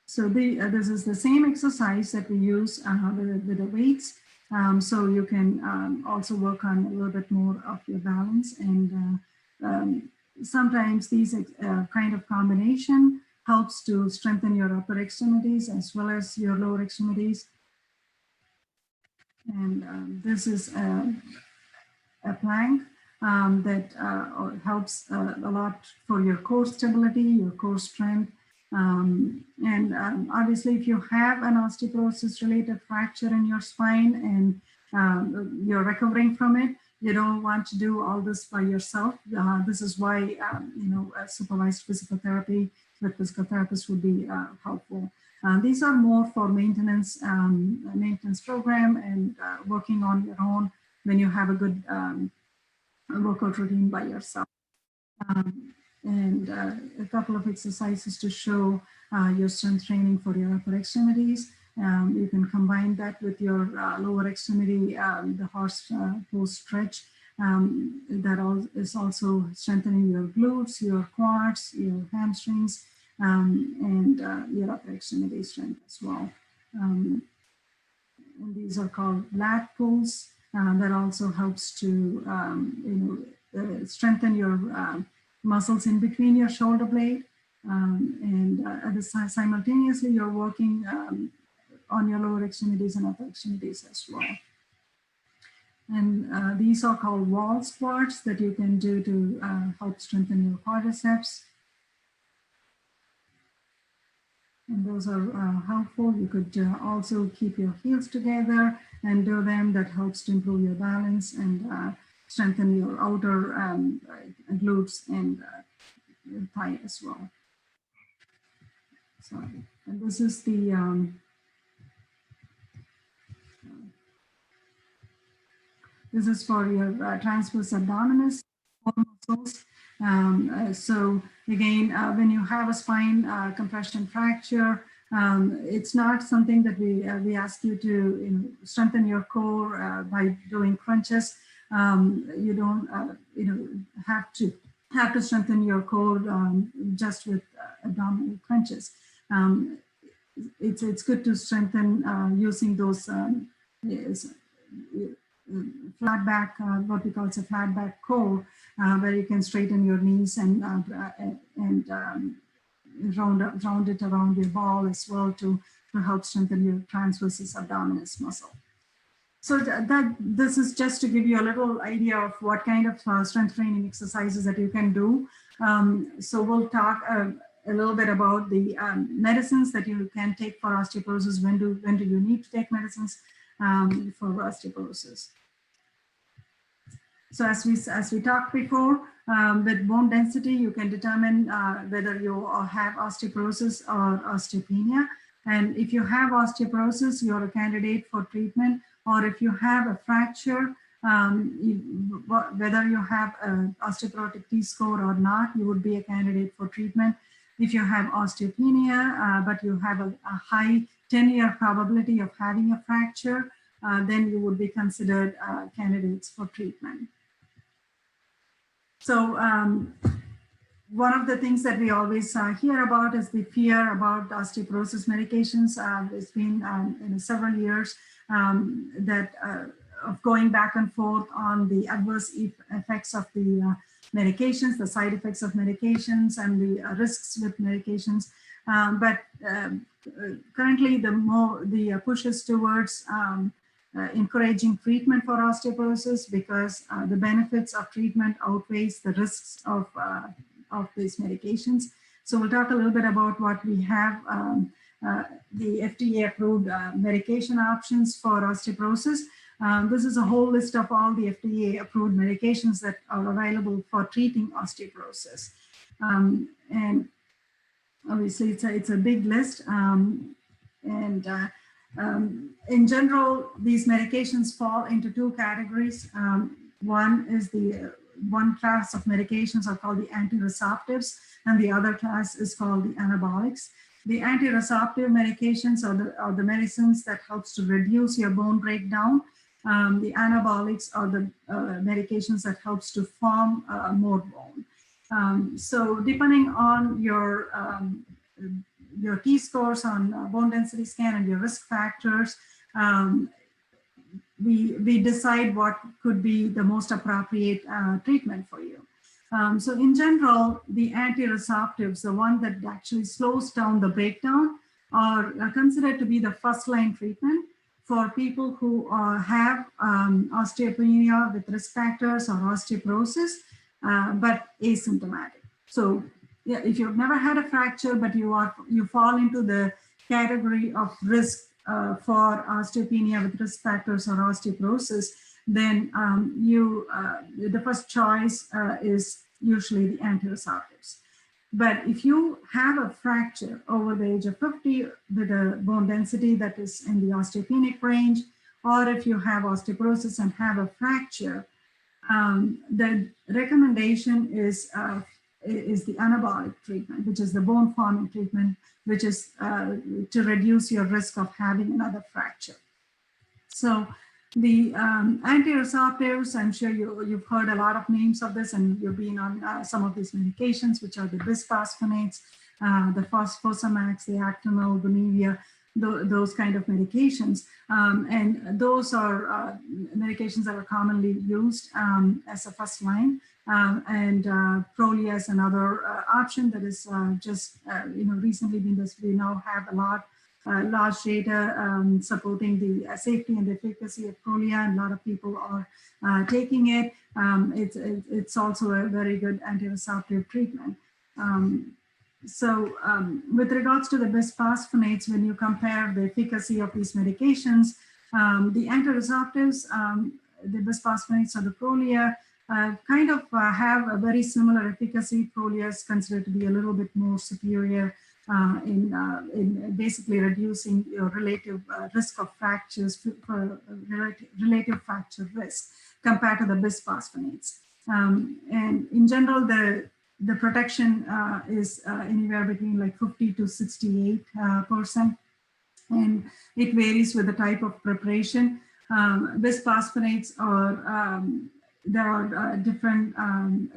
So this is the same exercise that we use with the weights. So you can also work on a little bit more of your balance. And sometimes these kind of combination helps to strengthen your upper extremities as well as your lower extremities. And this is a plank that helps a lot for your core stability, your core strength. Obviously, if you have an osteoporosis related fracture in your spine and you're recovering from it, you don't want to do all this by yourself. This is why, supervised physical therapy with physical therapists would be helpful. These are more for maintenance program and working on your own when you have a good workout routine by yourself. And a couple of exercises to show your strength training for your upper extremities. You can combine that with your lower extremity, the horse pose stretch. That is also strengthening your glutes, your quads, your hamstrings, and your upper extremity strength as well. And these are called lat pulls. That also helps to strengthen your muscles in between your shoulder blade, simultaneously you're working on your lower extremities and upper extremities as well. And these are called wall squats that you can do to help strengthen your quadriceps. And those are helpful. You could also keep your heels together and do them. That helps to improve your balance and strengthen your outer glutes and your thigh as well. So, and this is the for your transverse abdominis muscles. So Again, when you have a spine compression fracture, it's not something that we ask you to strengthen your core by doing crunches. You don't have to strengthen your core just with abdominal crunches. It's good to strengthen using those flat back, what we call a flat back core, where you can straighten your knees and round it around your ball as well to help strengthen your transversus abdominis muscle. So this is just to give you a little idea of what kind of strength training exercises that you can do. So we'll talk a little bit about the medicines that you can take for osteoporosis. When do you need to take medicines for osteoporosis? So as we talked before, with bone density, you can determine whether you have osteoporosis or osteopenia. And if you have osteoporosis, you're a candidate for treatment. Or if you have a fracture, whether you have an osteoporotic T-score or not, you would be a candidate for treatment. If you have osteopenia, but you have a high 10-year probability of having a fracture, then you would be considered candidates for treatment. So one of the things that we always hear about is the fear about osteoporosis medications. It's been several years of going back and forth on the adverse effects of the medications, the side effects of medications, and the risks with medications. But currently, the push is towards encouraging treatment for osteoporosis because the benefits of treatment outweighs the risks of these medications. So we'll talk a little bit about what we have, the FDA-approved medication options for osteoporosis. This is a whole list of all the FDA-approved medications that are available for treating osteoporosis. And obviously, it's a big list. In general, these medications fall into two categories. One class of medications are called the antiresorptives, and the other class is called the anabolics. The antiresorptive medications are the medicines that helps to reduce your bone breakdown. The anabolics are the medications that helps to form more bone. So depending on your T-scores on bone density scan and your risk factors, we decide what could be the most appropriate treatment for you. So in general, the antiresorptives, the one that actually slows down the breakdown, are considered to be the first-line treatment for people who have osteopenia with risk factors or osteoporosis, but asymptomatic. So yeah, if you've never had a fracture, but you fall into the category of risk for osteopenia with risk factors or osteoporosis, then the first choice is usually the antiresorptives. But if you have a fracture over the age of 50 with a bone density that is in the osteopenic range, or if you have osteoporosis and have a fracture, the recommendation is the anabolic treatment, which is the bone forming treatment, which is to reduce your risk of having another fracture. So the antiresorptives, I'm sure you've heard a lot of names of this, and you've been on some of these medications, which are the bisphosphonates, the Fosamax, the Actonal, the Benevia, those kind of medications. And those are medications that are commonly used as a first line. And Prolia is another option that is just recently been this. We now have a lot large data supporting the safety and efficacy of Prolia, and a lot of people are taking it. It's also a very good antiresorptive treatment. With regards to the bisphosphonates, when you compare the efficacy of these medications, the antiresorptives, the bisphosphonates or the Prolia, kind of have a very similar efficacy. Prolia is considered to be a little bit more superior in basically reducing your relative risk of fractures, relative fracture risk compared to the bisphosphonates. And in general, the the protection is anywhere between like 50 to 68%. And it varies with the type of preparation. Bisphosphonates are, there are different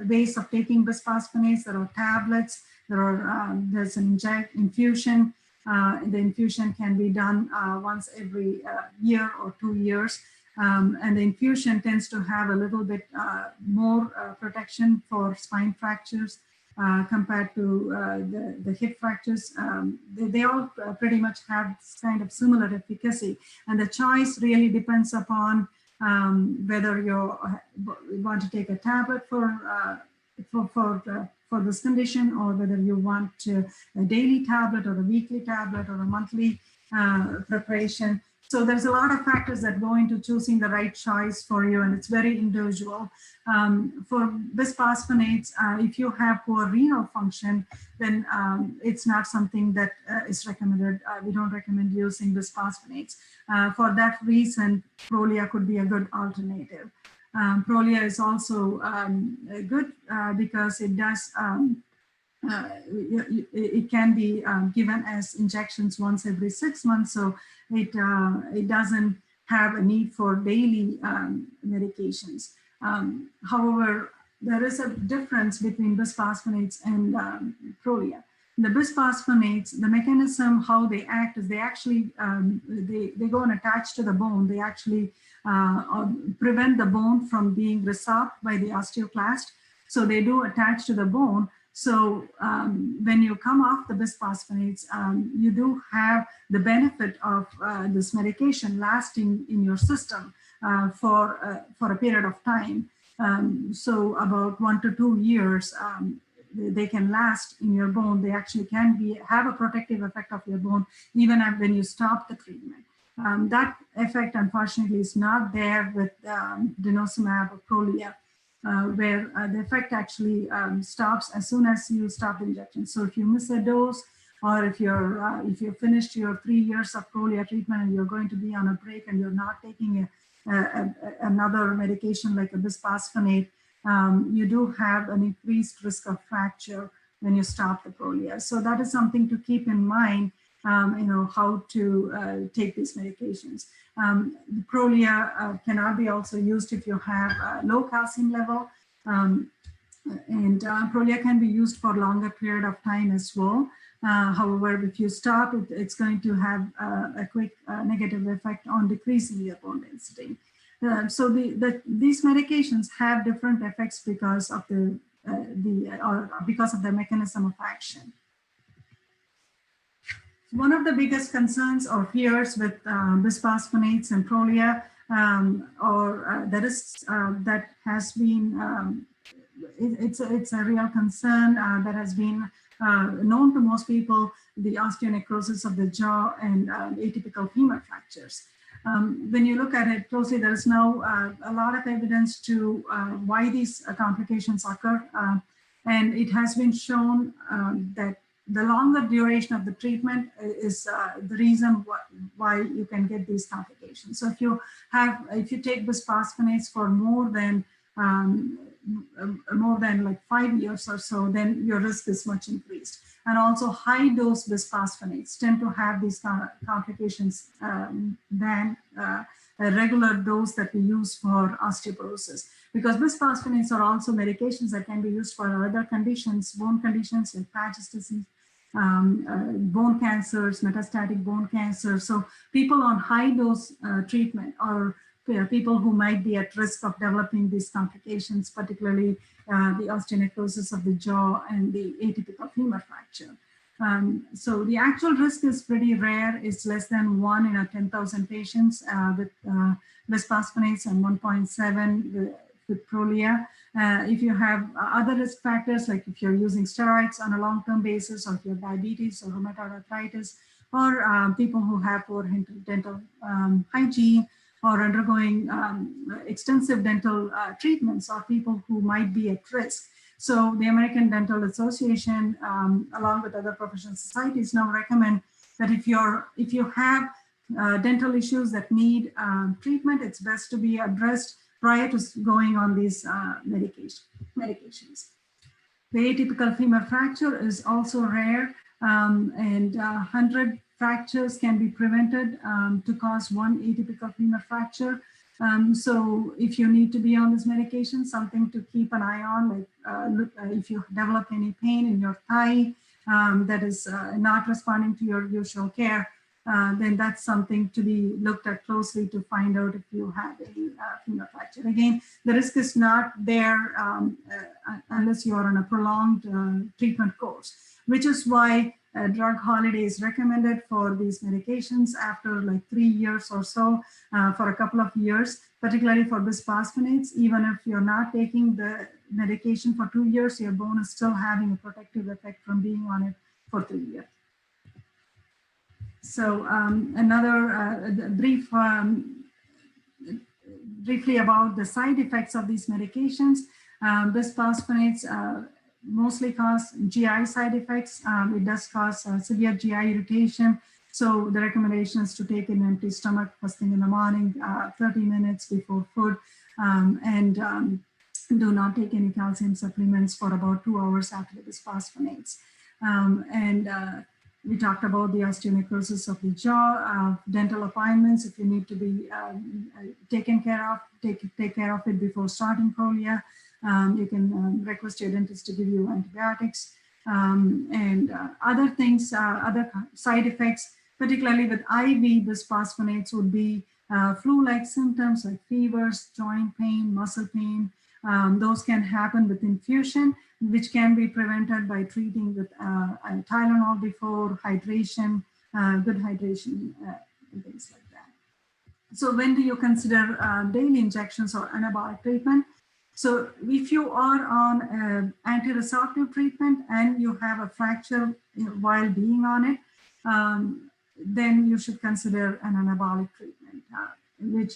ways of taking bisphosphonates. There are tablets, there's an infusion. The infusion can be done once every year or 2 years. And the infusion tends to have a little bit more protection for spine fractures compared to the hip fractures. They all pretty much have kind of similar efficacy. And the choice really depends upon whether you want to take a tablet for this condition, or whether you want a daily tablet or a weekly tablet or a monthly preparation. So there's a lot of factors that go into choosing the right choice for you, and it's very individual. For bisphosphonates, if you have poor renal function, then it's not something that is recommended. We don't recommend using bisphosphonates. For that reason, Prolia could be a good alternative. Prolia is also good because it does it can be given as injections once every 6 months, so it doesn't have a need for daily medications. However, there is a difference between bisphosphonates and Prolia. The bisphosphonates, the mechanism how they act is they actually they go and attach to the bone. They actually prevent the bone from being resorbed by the osteoclast. So they do attach to the bone. So when you come off the bisphosphonates, you do have the benefit of this medication lasting in your system for a period of time. So about 1 to 2 years, they can last in your bone. They actually can have a protective effect of your bone even when you stop the treatment. That effect, unfortunately, is not there with denosumab or Prolia. Where the effect actually stops as soon as you stop the injection. So if you miss a dose, or if you've finished your 3 years of Prolia treatment and you're going to be on a break and you're not taking another medication like a bisphosphonate, you do have an increased risk of fracture when you stop the Prolia. So that is something to keep in mind. How to take these medications. Prolia cannot be also used if you have a low calcium level, and Prolia can be used for a longer period of time as well. However, if you stop, it's going to have a quick negative effect on decreasing your bone density. So these medications have different effects because of because of the mechanism of action. One of the biggest concerns or fears with bisphosphonates and Prolia, that has been, it's a real concern that has been known to most people, the osteonecrosis of the jaw and atypical femur fractures. When you look at it closely, there is now a lot of evidence to why these complications occur. And it has been shown that the longer duration of the treatment is the reason why you can get these complications. So if you take bisphosphonates for more than like 5 years or so, then your risk is much increased. And also high dose bisphosphonates tend to have these complications than a regular dose that we use for osteoporosis. Because bisphosphonates are also medications that can be used for other conditions, bone conditions like Paget's disease, bone cancers, metastatic bone cancer. So people on high dose treatment are people who might be at risk of developing these complications, particularly the osteonecrosis of the jaw and the atypical femur fracture. So the actual risk is pretty rare. It's less than 1 in 10,000 patients with bisphosphonates and 1.7 with Prolia. If you have other risk factors, like if you're using steroids on a long-term basis, or if you have diabetes or rheumatoid arthritis, or people who have poor dental hygiene, or undergoing extensive dental treatments, or people who might be at risk. So the American Dental Association, along with other professional societies, now recommend that if you have dental issues that need treatment, it's best to be addressed prior to going on these medications. The atypical femur fracture is also rare, and 100 fractures can be prevented to cause one atypical femur fracture. So if you need to be on this medication, something to keep an eye on, like look, if you develop any pain in your thigh that is not responding to your usual care, then that's something to be looked at closely to find out if you have a femur fracture. Again, the risk is not there unless you are on a prolonged treatment course, which is why a drug holiday is recommended for these medications after like 3 years or so, for a couple of years, particularly for bisphosphonates. Even if you're not taking the medication for 2 years, your bone is still having a protective effect from being on it for 3 years. So another briefly about the side effects of these medications. Bisphosphonates mostly cause GI side effects. It does cause severe GI irritation. So the recommendation is to take an empty stomach first thing in the morning, 30 minutes before food, and do not take any calcium supplements for about 2 hours after the bisphosphonates. We talked about the osteonecrosis of the jaw, dental appointments. If you need to be taken care of, take care of it before starting Prolia. You can request your dentist to give you antibiotics, and other things, other side effects, particularly with IV bisphosphonates, would be flu-like symptoms like fevers, joint pain, muscle pain. Those can happen with infusion, which can be prevented by treating with Tylenol before, hydration, good hydration, and things like that. So when do you consider daily injections or anabolic treatment? So if you are on anti-resorptive treatment and you have a fracture while being on it, then you should consider an anabolic treatment, which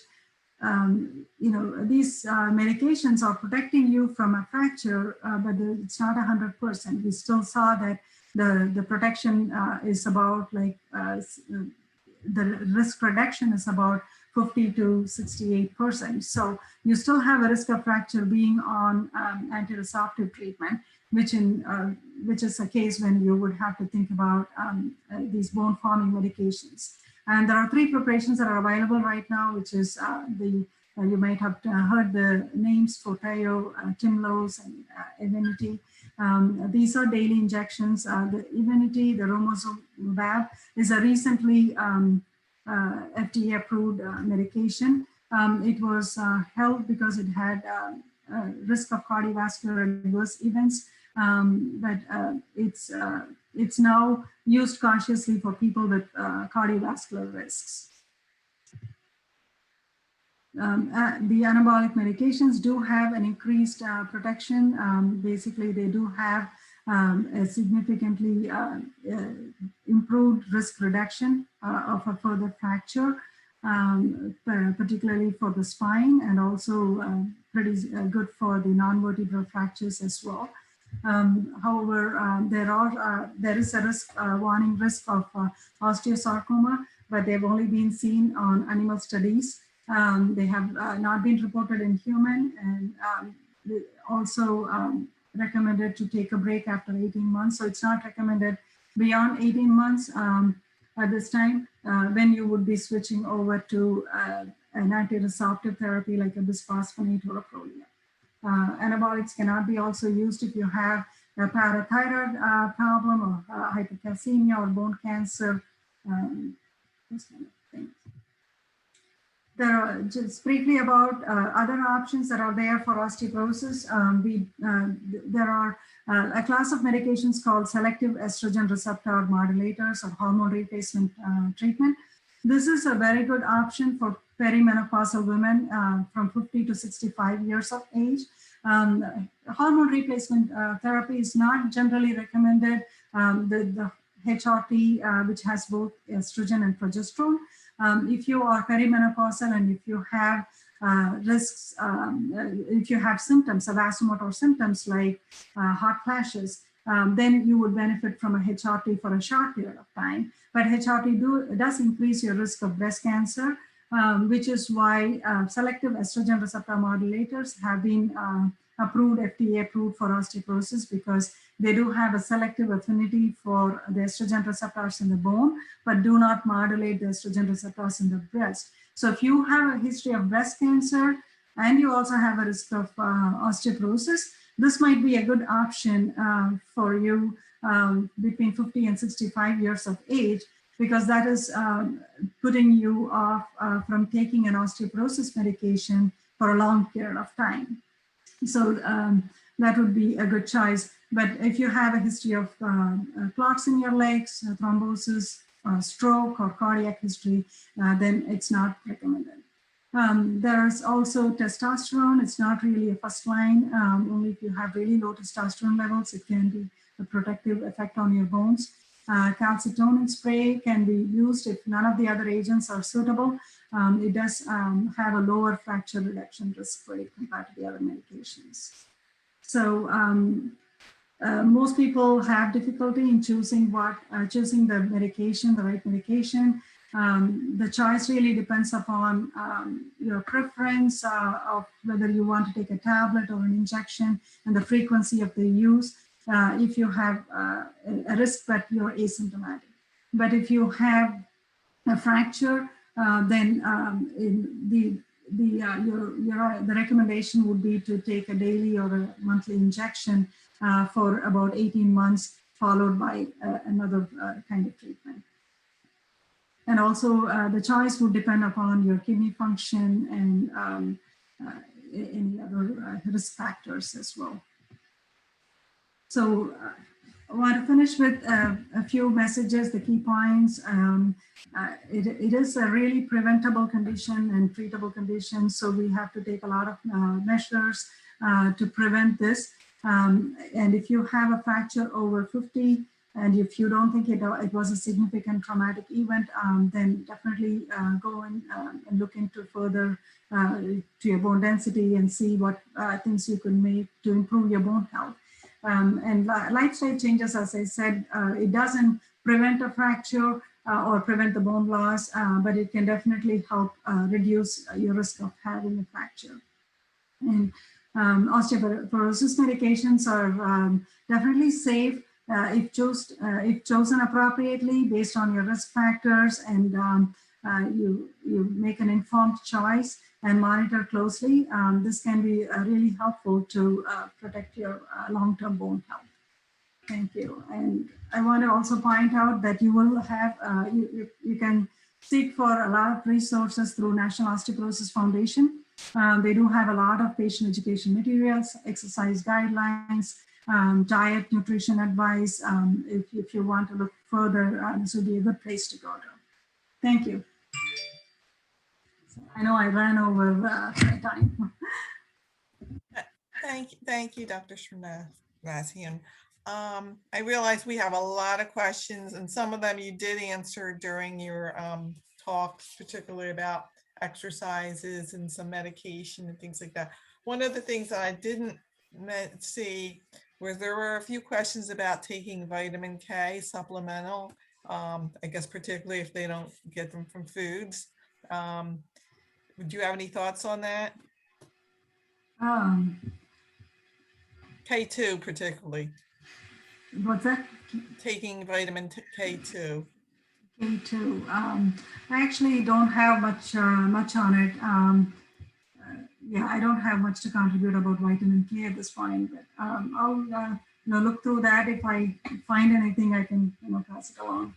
these medications are protecting you from a fracture, but it's not 100%. We still saw that the protection is about like the risk reduction is about 50 to 68%. So you still have a risk of fracture being on anti-resorptive treatment, which is a case when you would have to think about these bone forming medications. And there are 3 preparations that are available right now, which is you might have heard the names Forteo, Timlos, and Evenity. These are daily injections. The Evenity, the Romosozumab, is a recently FDA approved medication. It was held because it had risk of cardiovascular adverse events, but it's now used cautiously for people with cardiovascular risks. The anabolic medications do have an increased protection. Basically, they do have a significantly improved risk reduction of a further fracture, particularly for the spine, and also pretty good for the non-vertebral fractures as well. However, there is a risk, warning risk of osteosarcoma, but they've only been seen on animal studies. They have not been reported in human, and also recommended to take a break after 18 months. So it's not recommended beyond 18 months at this time, when you would be switching over to an anti-resorptive therapy like a bisphosphonate or a Prolia. Anabolics cannot be also used if you have a parathyroid problem or hypercalcemia or bone cancer, those kind of things. There are just briefly about other options that are there for osteoporosis. There are a class of medications called selective estrogen receptor modulators or hormone replacement treatment. This is a very good option for perimenopausal women from 50 to 65 years of age. Hormone replacement therapy is not generally recommended. The HRT, which has both estrogen and progesterone. If you are perimenopausal and if you have risks, if you have symptoms, vasomotor symptoms like hot flashes, then you would benefit from a HRT for a short period of time. But HRT does increase your risk of breast cancer, which is why selective estrogen receptor modulators have been approved, FDA approved for osteoporosis, because they do have a selective affinity for the estrogen receptors in the bone, but do not modulate the estrogen receptors in the breast. So if you have a history of breast cancer and you also have a risk of osteoporosis, this might be a good option for you between 50 and 65 years of age, because that is putting you off from taking an osteoporosis medication for a long period of time. So that would be a good choice. But if you have a history of clots in your legs, thrombosis, stroke, or cardiac history, then it's not recommended. There's also testosterone. It's not really a first line. Only if you have really low testosterone levels, it can be a protective effect on your bones. Calcitonin spray can be used if none of the other agents are suitable. It does have a lower fracture reduction risk rate compared to the other medications. So most people have difficulty in choosing the medication, the right medication. The choice really depends upon your preference of whether you want to take a tablet or an injection and the frequency of the use. If you have a risk that you're asymptomatic. But if you have a fracture, then the recommendation would be to take a daily or a monthly injection for about 18 months, followed by another kind of treatment. And also the choice would depend upon your kidney function and any other risk factors as well. So I want to finish with a few messages, the key points. It is a really preventable condition and treatable condition, so we have to take a lot of measures to prevent this. And if you have a fracture over 50, and if you don't think it was a significant traumatic event, then definitely go and look into further to your bone density and see what things you can make to improve your bone health. And lifestyle changes, as I said, it doesn't prevent a fracture or prevent the bone loss, but it can definitely help reduce your risk of having a fracture. And osteoporosis medications are definitely safe if chosen appropriately based on your risk factors, and you make an informed choice and monitor closely. This can be really helpful to protect your long-term bone health. Thank you. And I want to also point out that you will have, you can seek for a lot of resources through National Osteoporosis Foundation. They do have a lot of patient education materials, exercise guidelines, diet, nutrition advice. If you want to look further, this would be a good place to go to. Thank you. I know I ran over time. Thank you, Dr. Srinivasan. I realize we have a lot of questions, and some of them you did answer during your talks, particularly about exercises and some medication and things like that. One of the things that I didn't see was there were a few questions about taking vitamin K supplemental, I guess particularly if they don't get them from foods. Would you have any thoughts on that? K2 particularly. What's that? Taking vitamin K2. K2. I actually don't have much on it. Yeah, I don't have much to contribute about vitamin K at this point, but I'll look through that. If I find anything, I can pass it along.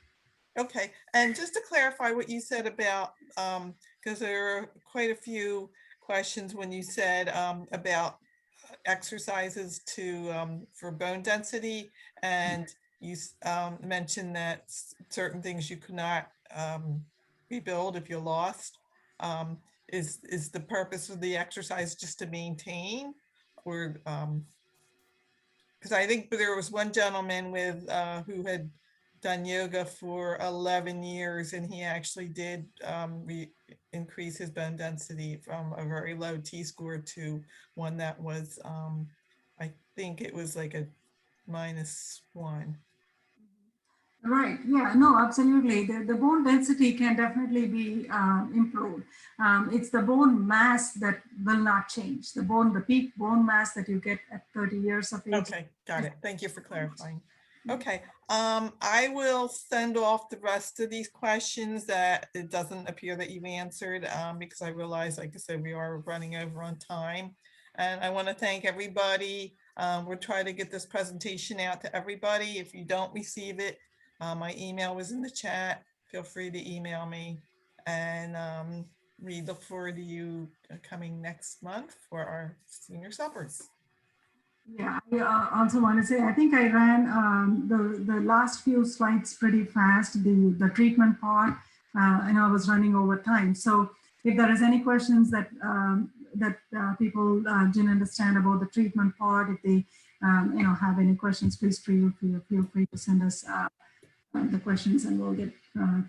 Okay, and just to clarify what you said about, because there are quite a few questions when you said about exercises for bone density, and you mentioned that certain things you could not rebuild if you're lost. Is the purpose of the exercise just to maintain, or because I think there was one gentleman with who had done yoga for 11 years, and he actually did increase his bone density from a very low T-score to one that was, I think it was like a -1. Right. Yeah. No, absolutely. The bone density can definitely be improved. It's the bone mass that will not change. The peak bone mass that you get at 30 years of age. Okay, got it. Thank you for clarifying. Okay, I will send off the rest of these questions that it doesn't appear that you've answered, because I realize, like I said, we are running over on time. And I want to thank everybody. We'll try to get this presentation out to everybody. If you don't receive it, my email was in the chat. Feel free to email me. And we look forward to you coming next month for our senior suppers. Yeah, I also want to say, I think I ran the last few slides pretty fast, the treatment part, and I was running over time. So if there is any questions that people didn't understand about the treatment part, if they have any questions, please feel free to send us the questions and we'll get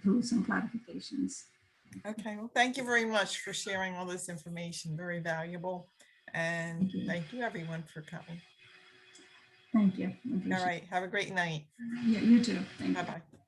through some clarifications. Okay, well, thank you very much for sharing all this information, very valuable. And thank you everyone for coming. Thank you. All right, have a great night. Yeah, you too. Thank you. Bye-bye.